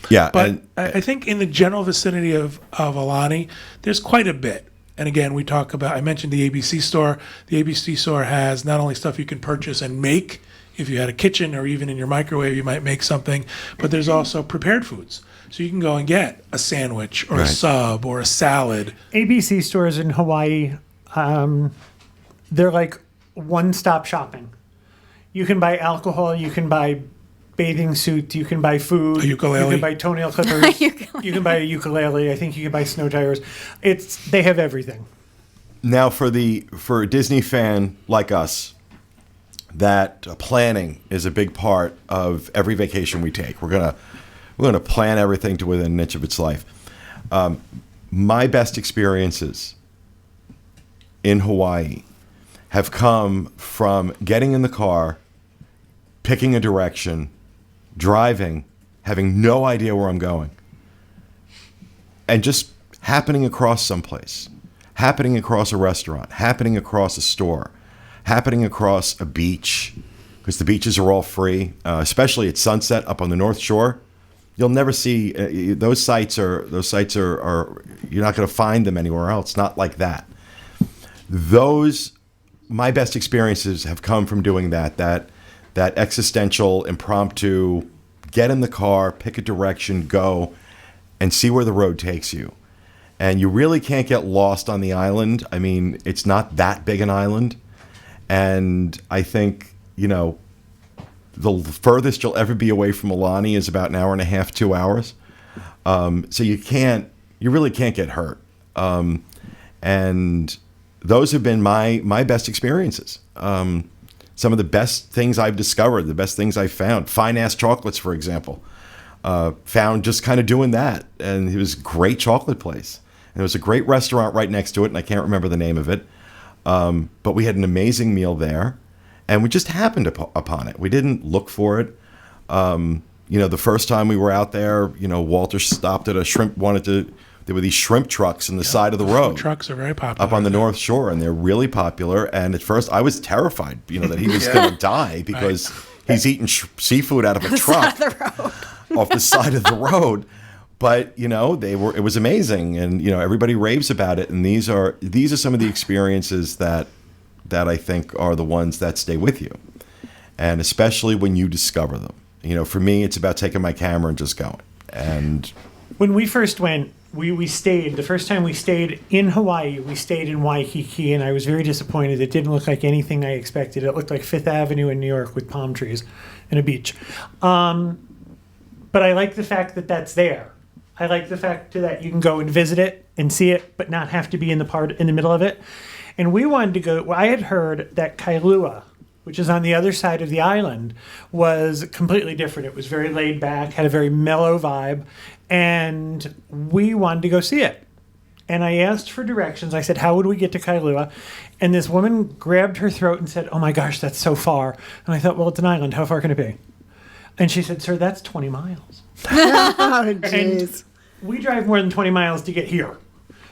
Yeah, But I think in the general vicinity of Aulani, there's quite a bit. And again, I mentioned the ABC store. The ABC store has not only stuff you can purchase and make, if you had a kitchen or even in your microwave, you might make something, but there's also prepared foods. So you can go and get a sandwich or a sub or a salad. ABC stores in Hawaii, they're like one-stop shopping. You can buy alcohol, you can buy bathing suits, you can buy food, A ukulele. you can buy toenail clippers, you can buy a ukulele. I think you can buy snow tires. They have everything. now for a Disney fan like us, that planning is a big part of every vacation we take. We're gonna plan everything to within an inch of its life. My best experiences in Hawaii have come from getting in the car, picking a direction, driving, having no idea where I'm going, and just happening across someplace, happening across a restaurant, happening across a store, happening across a beach, because the beaches are all free, especially at sunset up on the North Shore. You'll never see those sites are you're not going to find them anywhere else. Not like that. My best experiences have come from doing that existential, impromptu, get in the car, pick a direction, go, and see where the road takes you. And you really can't get lost on the island. I mean, it's not that big an island. And I think, the furthest you'll ever be away from Aulani is about an hour and a half, 2 hours. So you can't you really can't get hurt. And those have been my best experiences. Some of the best things I've discovered, the best things I've found. Fine Ass Chocolates, for example. Found just kind of doing that. And it was a great chocolate place. And there was a great restaurant right next to it, and I can't remember the name of it. But we had an amazing meal there. And we just happened upon it. We didn't look for it. The first time we were out there, Walter stopped at there were these shrimp trucks in the side of the road. Trucks are very popular. Up on the North Shore, and they're really popular. And at first I was terrified, that he was going to die because he's eating seafood out of a truck off the side of the road. But, it was amazing. And, everybody raves about it. And these are some of the experiences that I think are the ones that stay with you. And especially when you discover them. For me, it's about taking my camera and just going. And when we first went, we stayed. The first time we stayed in Hawaii, we stayed in Waikiki, and I was very disappointed. It didn't look like anything I expected. It looked like Fifth Avenue in New York with palm trees and a beach. But I like the fact that that's there. I like the fact that you can go and visit it and see it, but not have to be in the middle of it. And we wanted to go. Well, I had heard that Kailua, which is on the other side of the island, was completely different. It was very laid back, had a very mellow vibe, and we wanted to go see it. And I asked for directions. I said, how would we get to Kailua? And this woman grabbed her throat and said, oh my gosh, that's so far. And I thought, well, it's an island. How far can it be? And she said, sir, that's 20 miles. Oh, jeez. And we drive more than 20 miles to get here.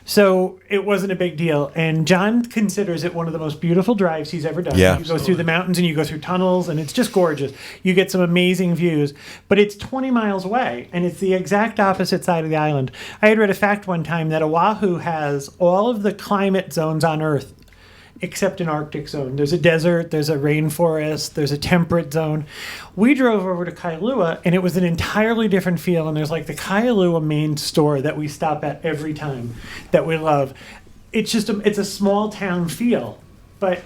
So it wasn't a big deal. And John considers it one of the most beautiful drives he's ever done. Yeah. You go through the mountains and you go through tunnels, and it's just gorgeous. You get some amazing views. But it's 20 miles away, and it's the exact opposite side of the island. I had read a fact one time that Oahu has all of the climate zones on Earth except an Arctic zone. There's a desert, there's a rainforest, there's a temperate zone. We drove over to Kailua, and it was an entirely different feel, and there's like the Kailua main store that we stop at every time that we love. It's just it's a small town feel, but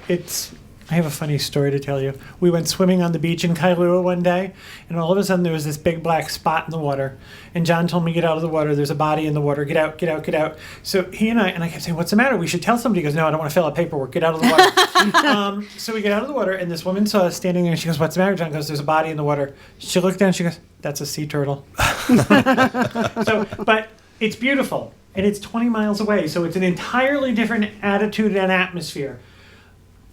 I have a funny story to tell you. We went swimming on the beach in Kailua one day, and all of a sudden there was this big black spot in the water. And John told me, get out of the water. There's a body in the water. Get out, get out, get out. So he and I kept saying, what's the matter? We should tell somebody. He goes, no, I don't want to fill out paperwork. Get out of the water. So we get out of the water, and this woman saw us standing there, and she goes, what's the matter? John goes, there's a body in the water. She looked down, she goes, that's a sea turtle. But it's beautiful, and it's 20 miles away, so it's an entirely different attitude and atmosphere.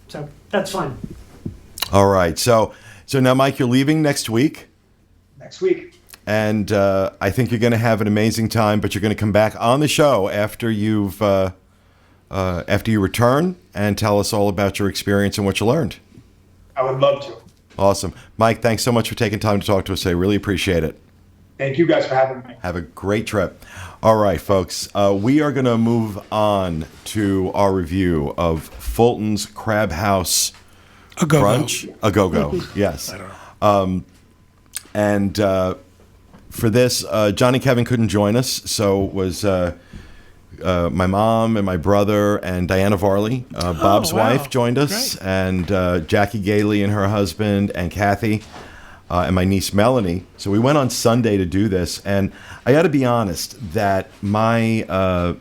So that's fun. all right. So now, Mike, you're leaving next week. Next week. And I think you're going to have an amazing time, but you're going to come back on the show after you return and tell us all about your experience and what you learned. I would love to. Awesome. Mike, thanks so much for taking time to talk to us today. Really appreciate it. Thank you guys for having me. Have a great trip. All right, folks. We are going to move on to our review of Fulton's Crab House Brunch. A go-go. Yes. I don't know. For this, John and Kevin couldn't join us, so it was my mom and my brother and Diana Varley, Bob's wow. wife, joined us, Great. and Jackie Gailey and her husband, and Kathy, and my niece Melanie. So we went on Sunday to do this, and I got to be honest that my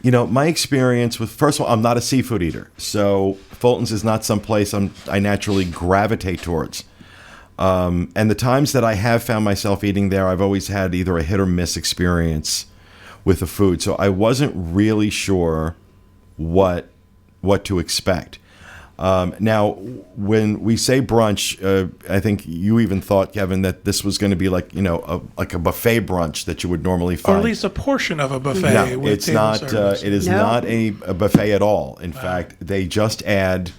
experience with, first of all, I'm not a seafood eater, so Fulton's is not some place I naturally gravitate towards. And the times that I have found myself eating there, I've always had either a hit or miss experience with the food. So I wasn't really sure what to expect. Now, when we say brunch, I think you even thought, Kevin, that this was going to be like a buffet brunch that you would normally find. Or at least a portion of a buffet. No, with it's table not. service. It is No. not a buffet at all. In fact, they just add.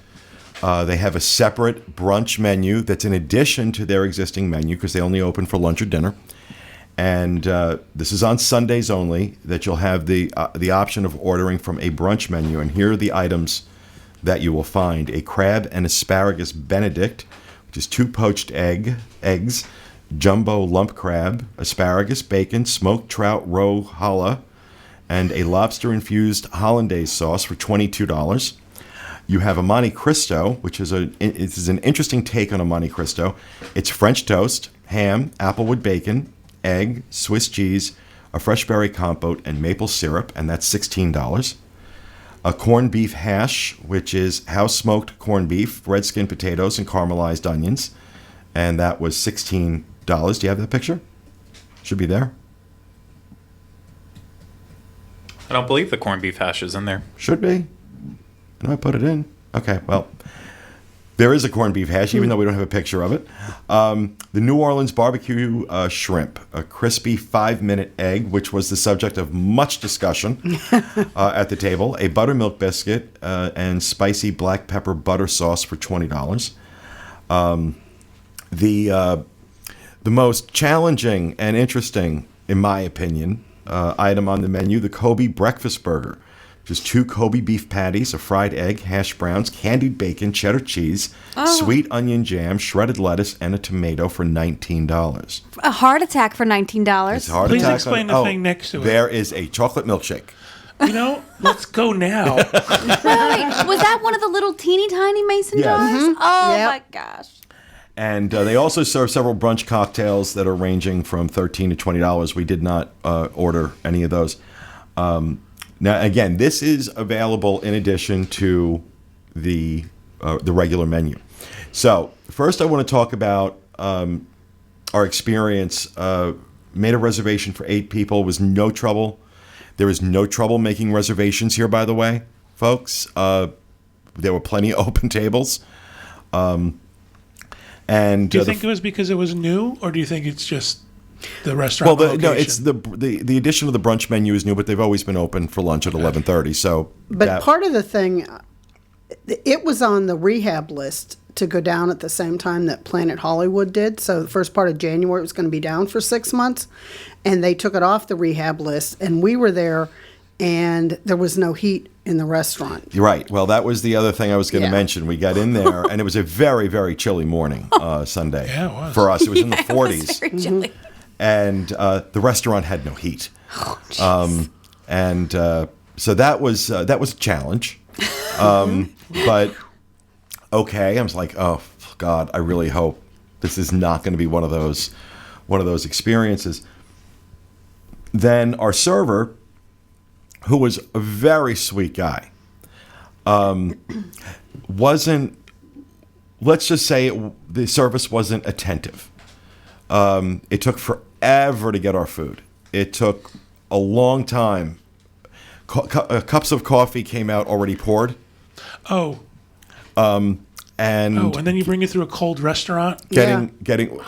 They have a separate brunch menu that's in addition to their existing menu because they only open for lunch or dinner. And this is on Sundays only that you'll have the option of ordering from a brunch menu. And here are the items that you will find: a crab and asparagus Benedict, which is 2 poached eggs, jumbo lump crab, asparagus, bacon, smoked trout roe challah, and a lobster-infused hollandaise sauce for $22. You have a Monte Cristo, which is an interesting take on a Monte Cristo. It's French toast, ham, applewood bacon, egg, Swiss cheese, a fresh berry compote, and maple syrup, and that's $16. A corned beef hash, which is house-smoked corned beef, red skin potatoes, and caramelized onions, and that was $16. Do you have that picture? Should be there. I don't believe the corned beef hash is in there. Should be. And I put it in. Okay, well, there is a corned beef hash, even though we don't have a picture of it. The New Orleans barbecue shrimp, a crispy 5-minute egg, which was the subject of much discussion at the table, a buttermilk biscuit, and spicy black pepper butter sauce for $20. The most challenging and interesting, in my opinion, item on the menu, the Kobe breakfast burger. Just 2 Kobe beef patties, a fried egg, hash browns, candied bacon, cheddar cheese, sweet onion jam, shredded lettuce, and a tomato for $19. A heart attack for $19. It's a heart Please attack explain the thing next to it. There is a chocolate milkshake. You know, let's go now. Wait, was that one of the little teeny tiny mason Yes. jars? Oh Yep. my gosh. And they also serve several brunch cocktails that are ranging from $13 to $20. We did not order any of those. Now, again, this is available in addition to the regular menu. So, first I want to talk about our experience. Made a reservation for 8 people. Was no trouble. There was no trouble making reservations here, by the way, folks. There were plenty of open tables. And Do you think it was because it was new, or do you think it's just the restaurant location? No, it's the addition of the brunch menu is new, but they've always been open for lunch at 11:30. So, But part of the thing, it was on the rehab list to go down at the same time that Planet Hollywood did. So the first part of January it was going to be down for 6 months, and they took it off the rehab list. And we were there, and there was no heat in the restaurant. You're right. Well, that was the other thing I was going to Yeah. mention. We got in there, and it was a very, very chilly morning Sunday. Yeah, it was. For us. It was in the It was 40s. very chilly. And the restaurant had no heat. So that was a challenge. But okay, I was like, oh God, I really hope this is not going to be one of those experiences. Then our server, who was a very sweet guy, wasn't. Let's just say the service wasn't attentive. It took forever to get our food. It took a long time. Cups of coffee came out already poured. Oh, And and then you bring it through a cold restaurant? getting.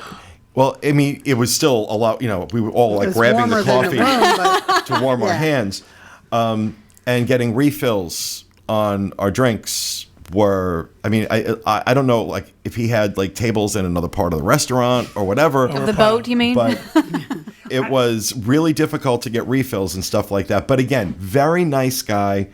Well, I mean, it was still a lot. You know, we were all like It's grabbing the warmer than coffee room, but to warm our Yeah. hands, and getting refills on our drinks were. I mean, I don't know, like if he had like tables in another part of the restaurant or whatever. Of the boat, you mean? But it was really difficult to get refills and stuff like that. But again, very nice guy.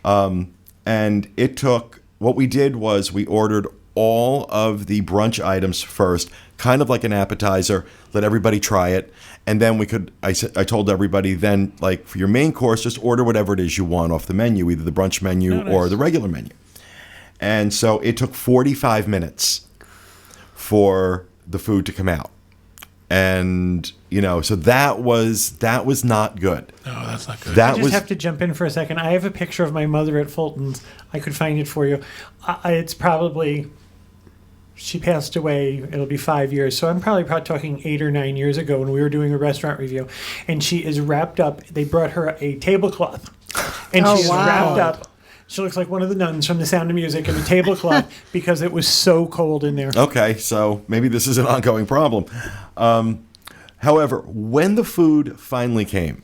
And it took, what we did was we ordered all of the brunch items first, kind of like an appetizer, let everybody try it. And then I told everybody then, like, for your main course, just order whatever it is you want off the menu, either the brunch menu or the regular menu. And so it took 45 minutes for the food to come out. And, you know, so that was not good. No, that's not good. That I just was have to jump in for a second. I have a picture of my mother at Fulton's. I could find it for you. It's probably, she passed away, it'll be 5 years. So I'm probably talking 8 or 9 years ago when we were doing a restaurant review. And she is wrapped up. They brought her a tablecloth. And Oh, she is wow. wrapped up. She looks like one of the nuns from The Sound of Music in a tablecloth because it was so cold in there. okay, so maybe this is an ongoing problem. However, when the food finally came,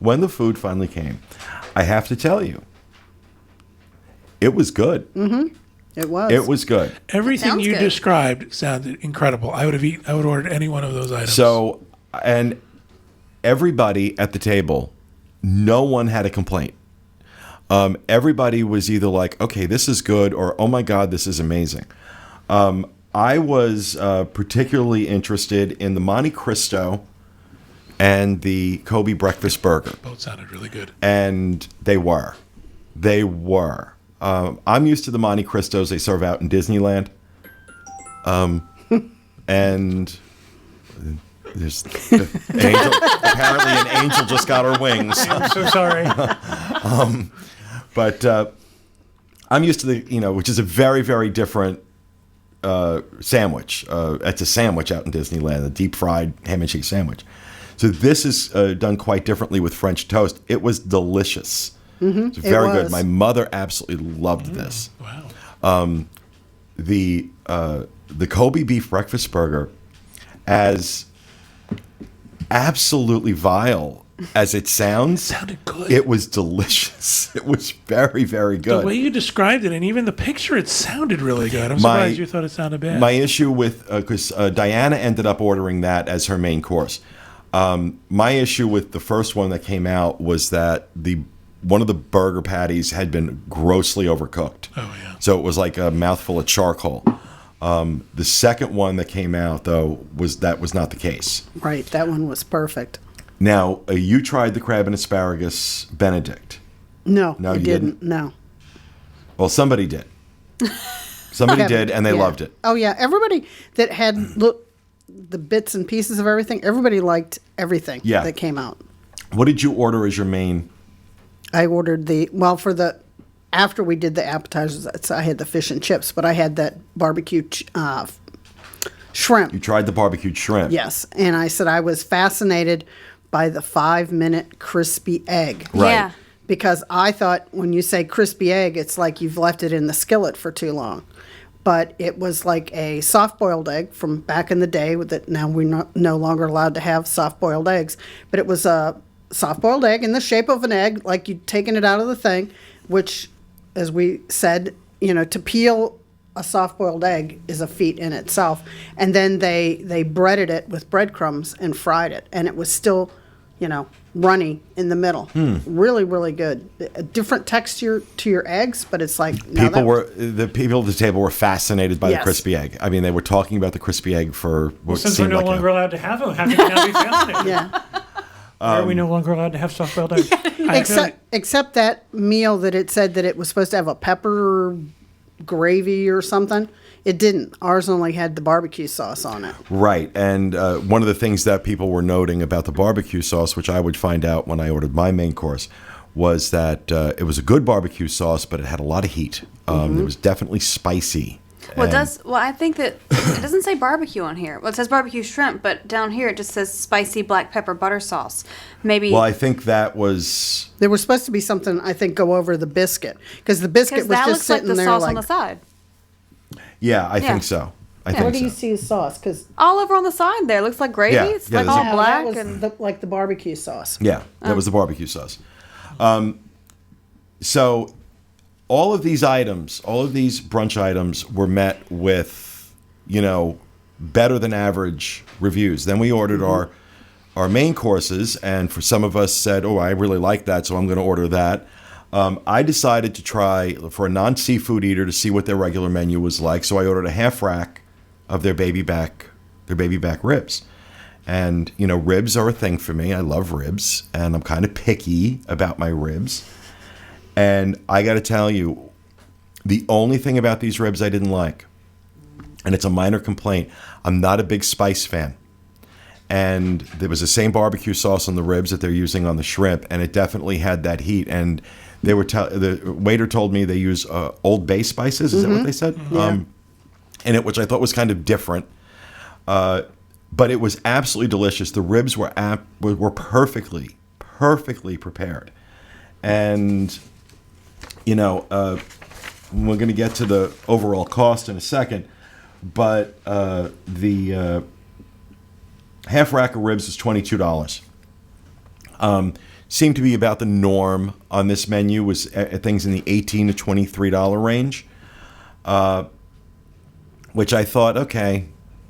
I have to tell you, it was good. it was. It was good. Everything Sounds you good. described sounded incredible. I would ordered any one of those items. So, and everybody at the table, no one had a complaint. Everybody was either like, okay, this is good, or oh my God, this is amazing. I was particularly interested in the Monte Cristo and the Kobe breakfast burger. both sounded really good. And they were. I'm used to the Monte Cristos they serve out in Disneyland. And There's an angel. Apparently, an angel just got her wings. I'm so sorry. But I'm used to which is a very, very different sandwich. It's a sandwich out in Disneyland, a deep fried ham and cheese sandwich. So this is done quite differently with French toast. It was delicious. It's very good. My mother absolutely loved this. Wow. The Kobe beef breakfast burger, as absolutely vile as it sounds, Sounded good. it was delicious. It was very, very good. The way you described it, and even the picture, it sounded really good. I'm surprised you thought it sounded bad. My issue with, because Diana ended up ordering that as her main course. My issue with the first one that came out was that one of the burger patties had been grossly overcooked. Oh, yeah. So it was like a mouthful of charcoal. The second one that came out, though, was not the case. Right, that one was perfect. Now, you tried the crab and asparagus Benedict. No, No, I you didn't. No. Well, somebody did. Somebody Kevin, did, and they yeah. loved it. Oh yeah, everybody that had the bits and pieces of everything. Everybody liked everything that came out. What did you order as your main? I ordered after we did the appetizers, I had the fish and chips, but I had that barbecue shrimp. You tried the barbecued shrimp. Yes, and I said I was fascinated by the 5-minute crispy egg. Right. Yeah. Because I thought when you say crispy egg, it's like you've left it in the skillet for too long. But it was like a soft-boiled egg from back in the day. That now we're no longer allowed to have soft-boiled eggs. But it was a soft-boiled egg in the shape of an egg, like you'd taken it out of the thing, which, as we said, to peel a soft-boiled egg is a feat in itself. And then they breaded it with breadcrumbs and fried it. And it was still, runny in the middle. Really, really good. A different texture to your eggs, but it's like The people at the table were fascinated by the Yes. crispy egg. I mean, they were talking about the crispy egg for what Since we're seemed no like longer allowed to have them, how can we now be fascinated? Yeah. Why are we no longer allowed to have soft-boiled eggs? Except that meal that it said that it was supposed to have a pepper gravy or something. It didn't. Ours only had the barbecue sauce on it. Right. And one of the things that people were noting about the barbecue sauce, which I would find out when I ordered my main course, was that it was a good barbecue sauce, but it had a lot of heat. It was definitely spicy. Well, And- I think that it doesn't say barbecue on here. Well, it says barbecue shrimp, but down here it just says spicy black pepper butter sauce. Maybe. Well, I think that was... There was supposed to be something, I think, go over the biscuit. Because the biscuit because was that just looks like sitting the there sauce like... on the side. Yeah, I Yeah. think so. I Where think do so. you see the sauce? Because All over on the side there. It looks like gravy. Yeah, It's yeah, like there's all a- black. that was and like the barbecue sauce. Yeah, that was the barbecue sauce. So all of these items, all of these brunch items were met with, better than average reviews. Then we ordered our main courses, and for some of us said, oh, I really like that, so I'm going to order that. I decided to try, for a non-seafood eater, to see what their regular menu was like. So I ordered a half rack of their baby back ribs. And, ribs are a thing for me. I love ribs, and I'm kind of picky about my ribs. And I got to tell you, the only thing about these ribs I didn't like, and it's a minor complaint, I'm not a big spice fan. And there was the same barbecue sauce on the ribs that they're using on the shrimp, and it definitely had that heat. And they were the waiter told me they use Old Bay spices. Is that what they said? In it, which I thought was kind of different. But it was absolutely delicious. The ribs were perfectly prepared. And, we're going to get to the overall cost in a second. But the half rack of ribs was $22. Seemed to be about the norm on this menu, was things in the $18 to $23 range. Which I thought, okay,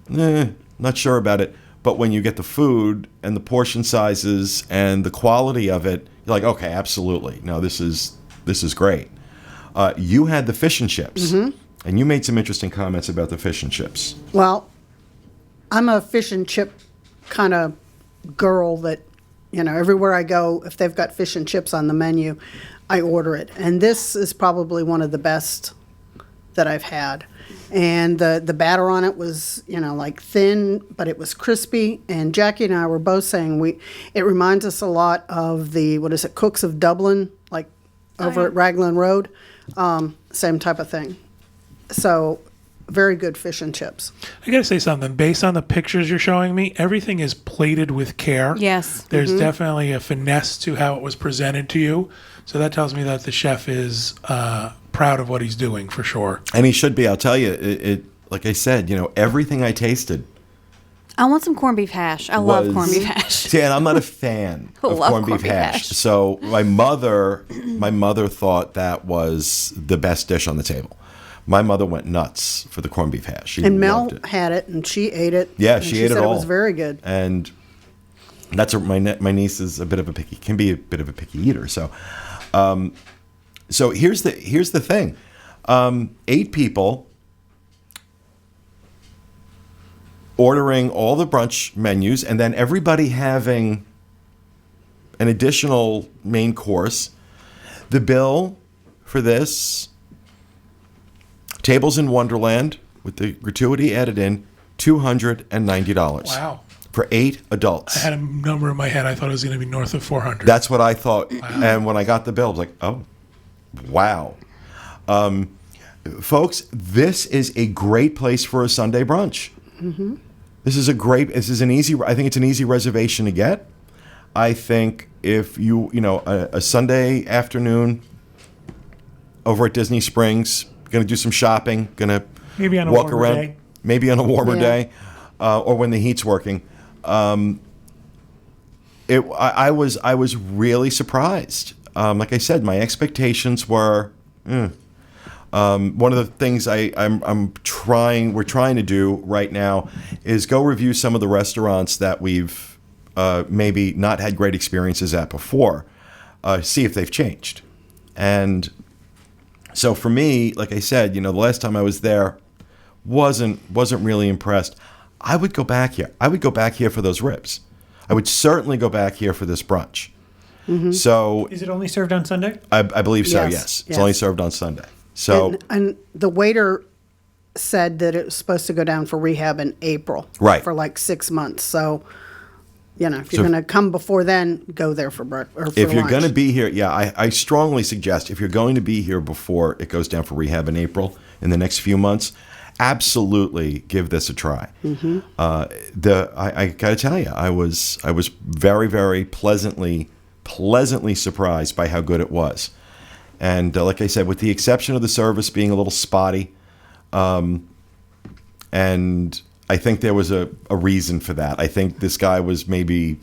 not sure about it. But when you get the food and the portion sizes and the quality of it, you're like, okay, absolutely. No, this is great. You had the fish and chips, and you made some interesting comments about the fish and chips. Well, I'm a fish and chip kind of girl that, everywhere I go, if they've got fish and chips on the menu, I order it. And this is probably one of the best that I've had. And the batter on it was, like thin, but it was crispy. And Jackie and I were both saying it reminds us a lot of the, Cooks of Dublin, like over at Raglan Road. Same type of thing. So very good fish and chips. I gotta say something. Based on the pictures you're showing me, everything is plated with care. Yes. There's definitely a finesse to how it was presented to you. So that tells me that the chef is proud of what he's doing, for sure. And he should be. I'll tell you, it like I said, everything I tasted. I want some corned beef hash. I love corned beef hash. See, and I'm not a fan of Love corned beef hash. So my mother thought that was the best dish on the table. My mother went nuts for the corned beef hash. She And Mel loved it. had it, and she ate it. Yeah, and she ate it said all. It was very good. And that's my niece is can be a bit of a picky eater. So, so here's the thing: 8 people ordering all the brunch menus, and then everybody having an additional main course. The bill for this, Tables in Wonderland, with the gratuity added in, $290. Wow. For 8 adults. I had a number in my head. I thought it was going to be north of 400. That's what I thought. And when I got the bill, I was like, oh, wow. Folks, this is a great place for a Sunday brunch. Mm-hmm. I think it's an easy reservation to get. I think if a Sunday afternoon over at Disney Springs, going to do some shopping, going to Maybe on a walk warmer around, day. maybe on a warmer Yeah. day, or when the heat's working. I was really surprised. Like I said, my expectations were. One of the things we're trying to do right now is go review some of the restaurants that we've maybe not had great experiences at before, see if they've changed. And so for me, like I said, the last time I was there, wasn't really impressed. I would go back here. I would go back here for those ribs. I would certainly go back here for this brunch. Mm-hmm. So Is it only served on Sunday? I believe so. Yes, Yes, it's yes. only served on Sunday. So And the waiter said that it was supposed to go down for rehab in April. Right. For like 6 months. So, if you're So- going to come before then, go there for lunch. if you're going to be here, I strongly suggest if you're going to be here before it goes down for rehab in April in the next few months, absolutely give this a try. Mm-hmm. I got to tell you, I was very, very pleasantly surprised by how good it was. And like I said, with the exception of the service being a little spotty, and I think there was a reason for that. I think this guy was maybe,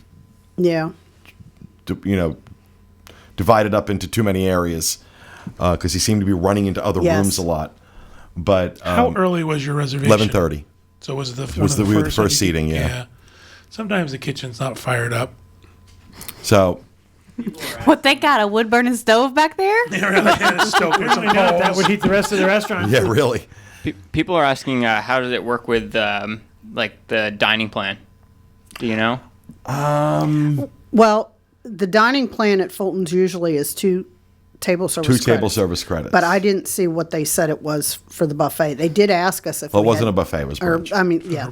Yeah. divided up into too many areas because he seemed to be running into other Yes. rooms a lot. But How early was your reservation? 11:30. So was it the was one of we were the first first when you- seating, yeah. Sometimes the kitchen's not fired up. So What, they got a wood burning stove back there? They really had to stoke with some I know that coals. would heat the rest of the restaurant. yeah, really. People are asking, how does it work with like the dining plan? Do you know? Well, the dining plan at Fulton's usually is 2 table service 2 table credits. service credits. But I didn't see what they said it was for the buffet. They did ask us if Well, it we wasn't had- a buffet, it was brunch.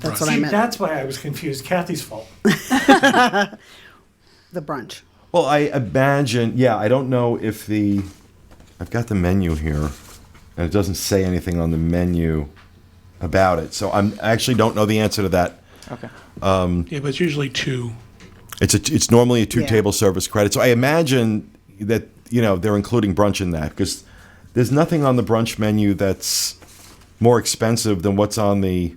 That's what I See, meant. that's why I was confused. Kathy's fault. The brunch. Well, I imagine, I don't know if I've got the menu here, and it doesn't say anything on the menu about it. So I actually don't know the answer to that. Okay. Yeah, but it's usually 2. It's normally a 2 Yeah. table service credit. So I imagine that, they're including brunch in that because there's nothing on the brunch menu that's more expensive than what's on the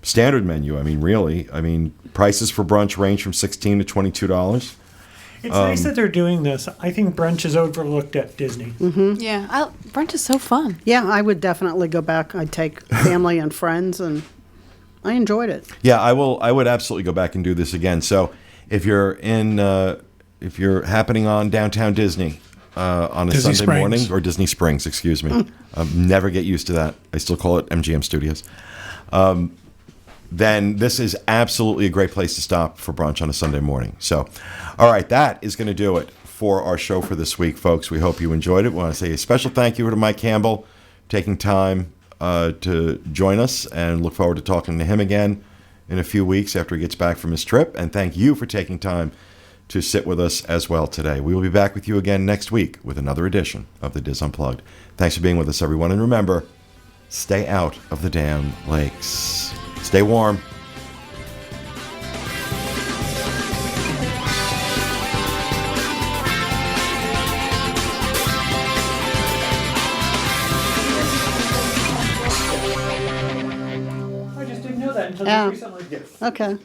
standard menu. I mean, really. I mean, prices for brunch range from $16 to $22. It's nice that they're doing this. I think brunch is overlooked at Disney. Yeah. Brunch is so fun. Yeah, I would definitely go back. I'd take family and friends, and I enjoyed it. Yeah, I would absolutely go back and do this again. So if you're if you're happening on downtown Disney on a Disney Sunday Springs. morning, or Disney Springs, excuse me, never get used to that. I still call it MGM Studios. Then this is absolutely a great place to stop for brunch on a Sunday morning. So, all right, that is going to do it for our show for this week, folks. We hope you enjoyed it. We want to say a special thank you to Mike Campbell taking time to join us, and look forward to talking to him again in a few weeks after he gets back from his trip. And thank you for taking time to sit with us as well today. We will be back with you again next week with another edition of the Diz Unplugged. Thanks for being with us, everyone. And remember, stay out of the damn lakes. Stay warm. I just didn't know that until Yeah. recently. Okay.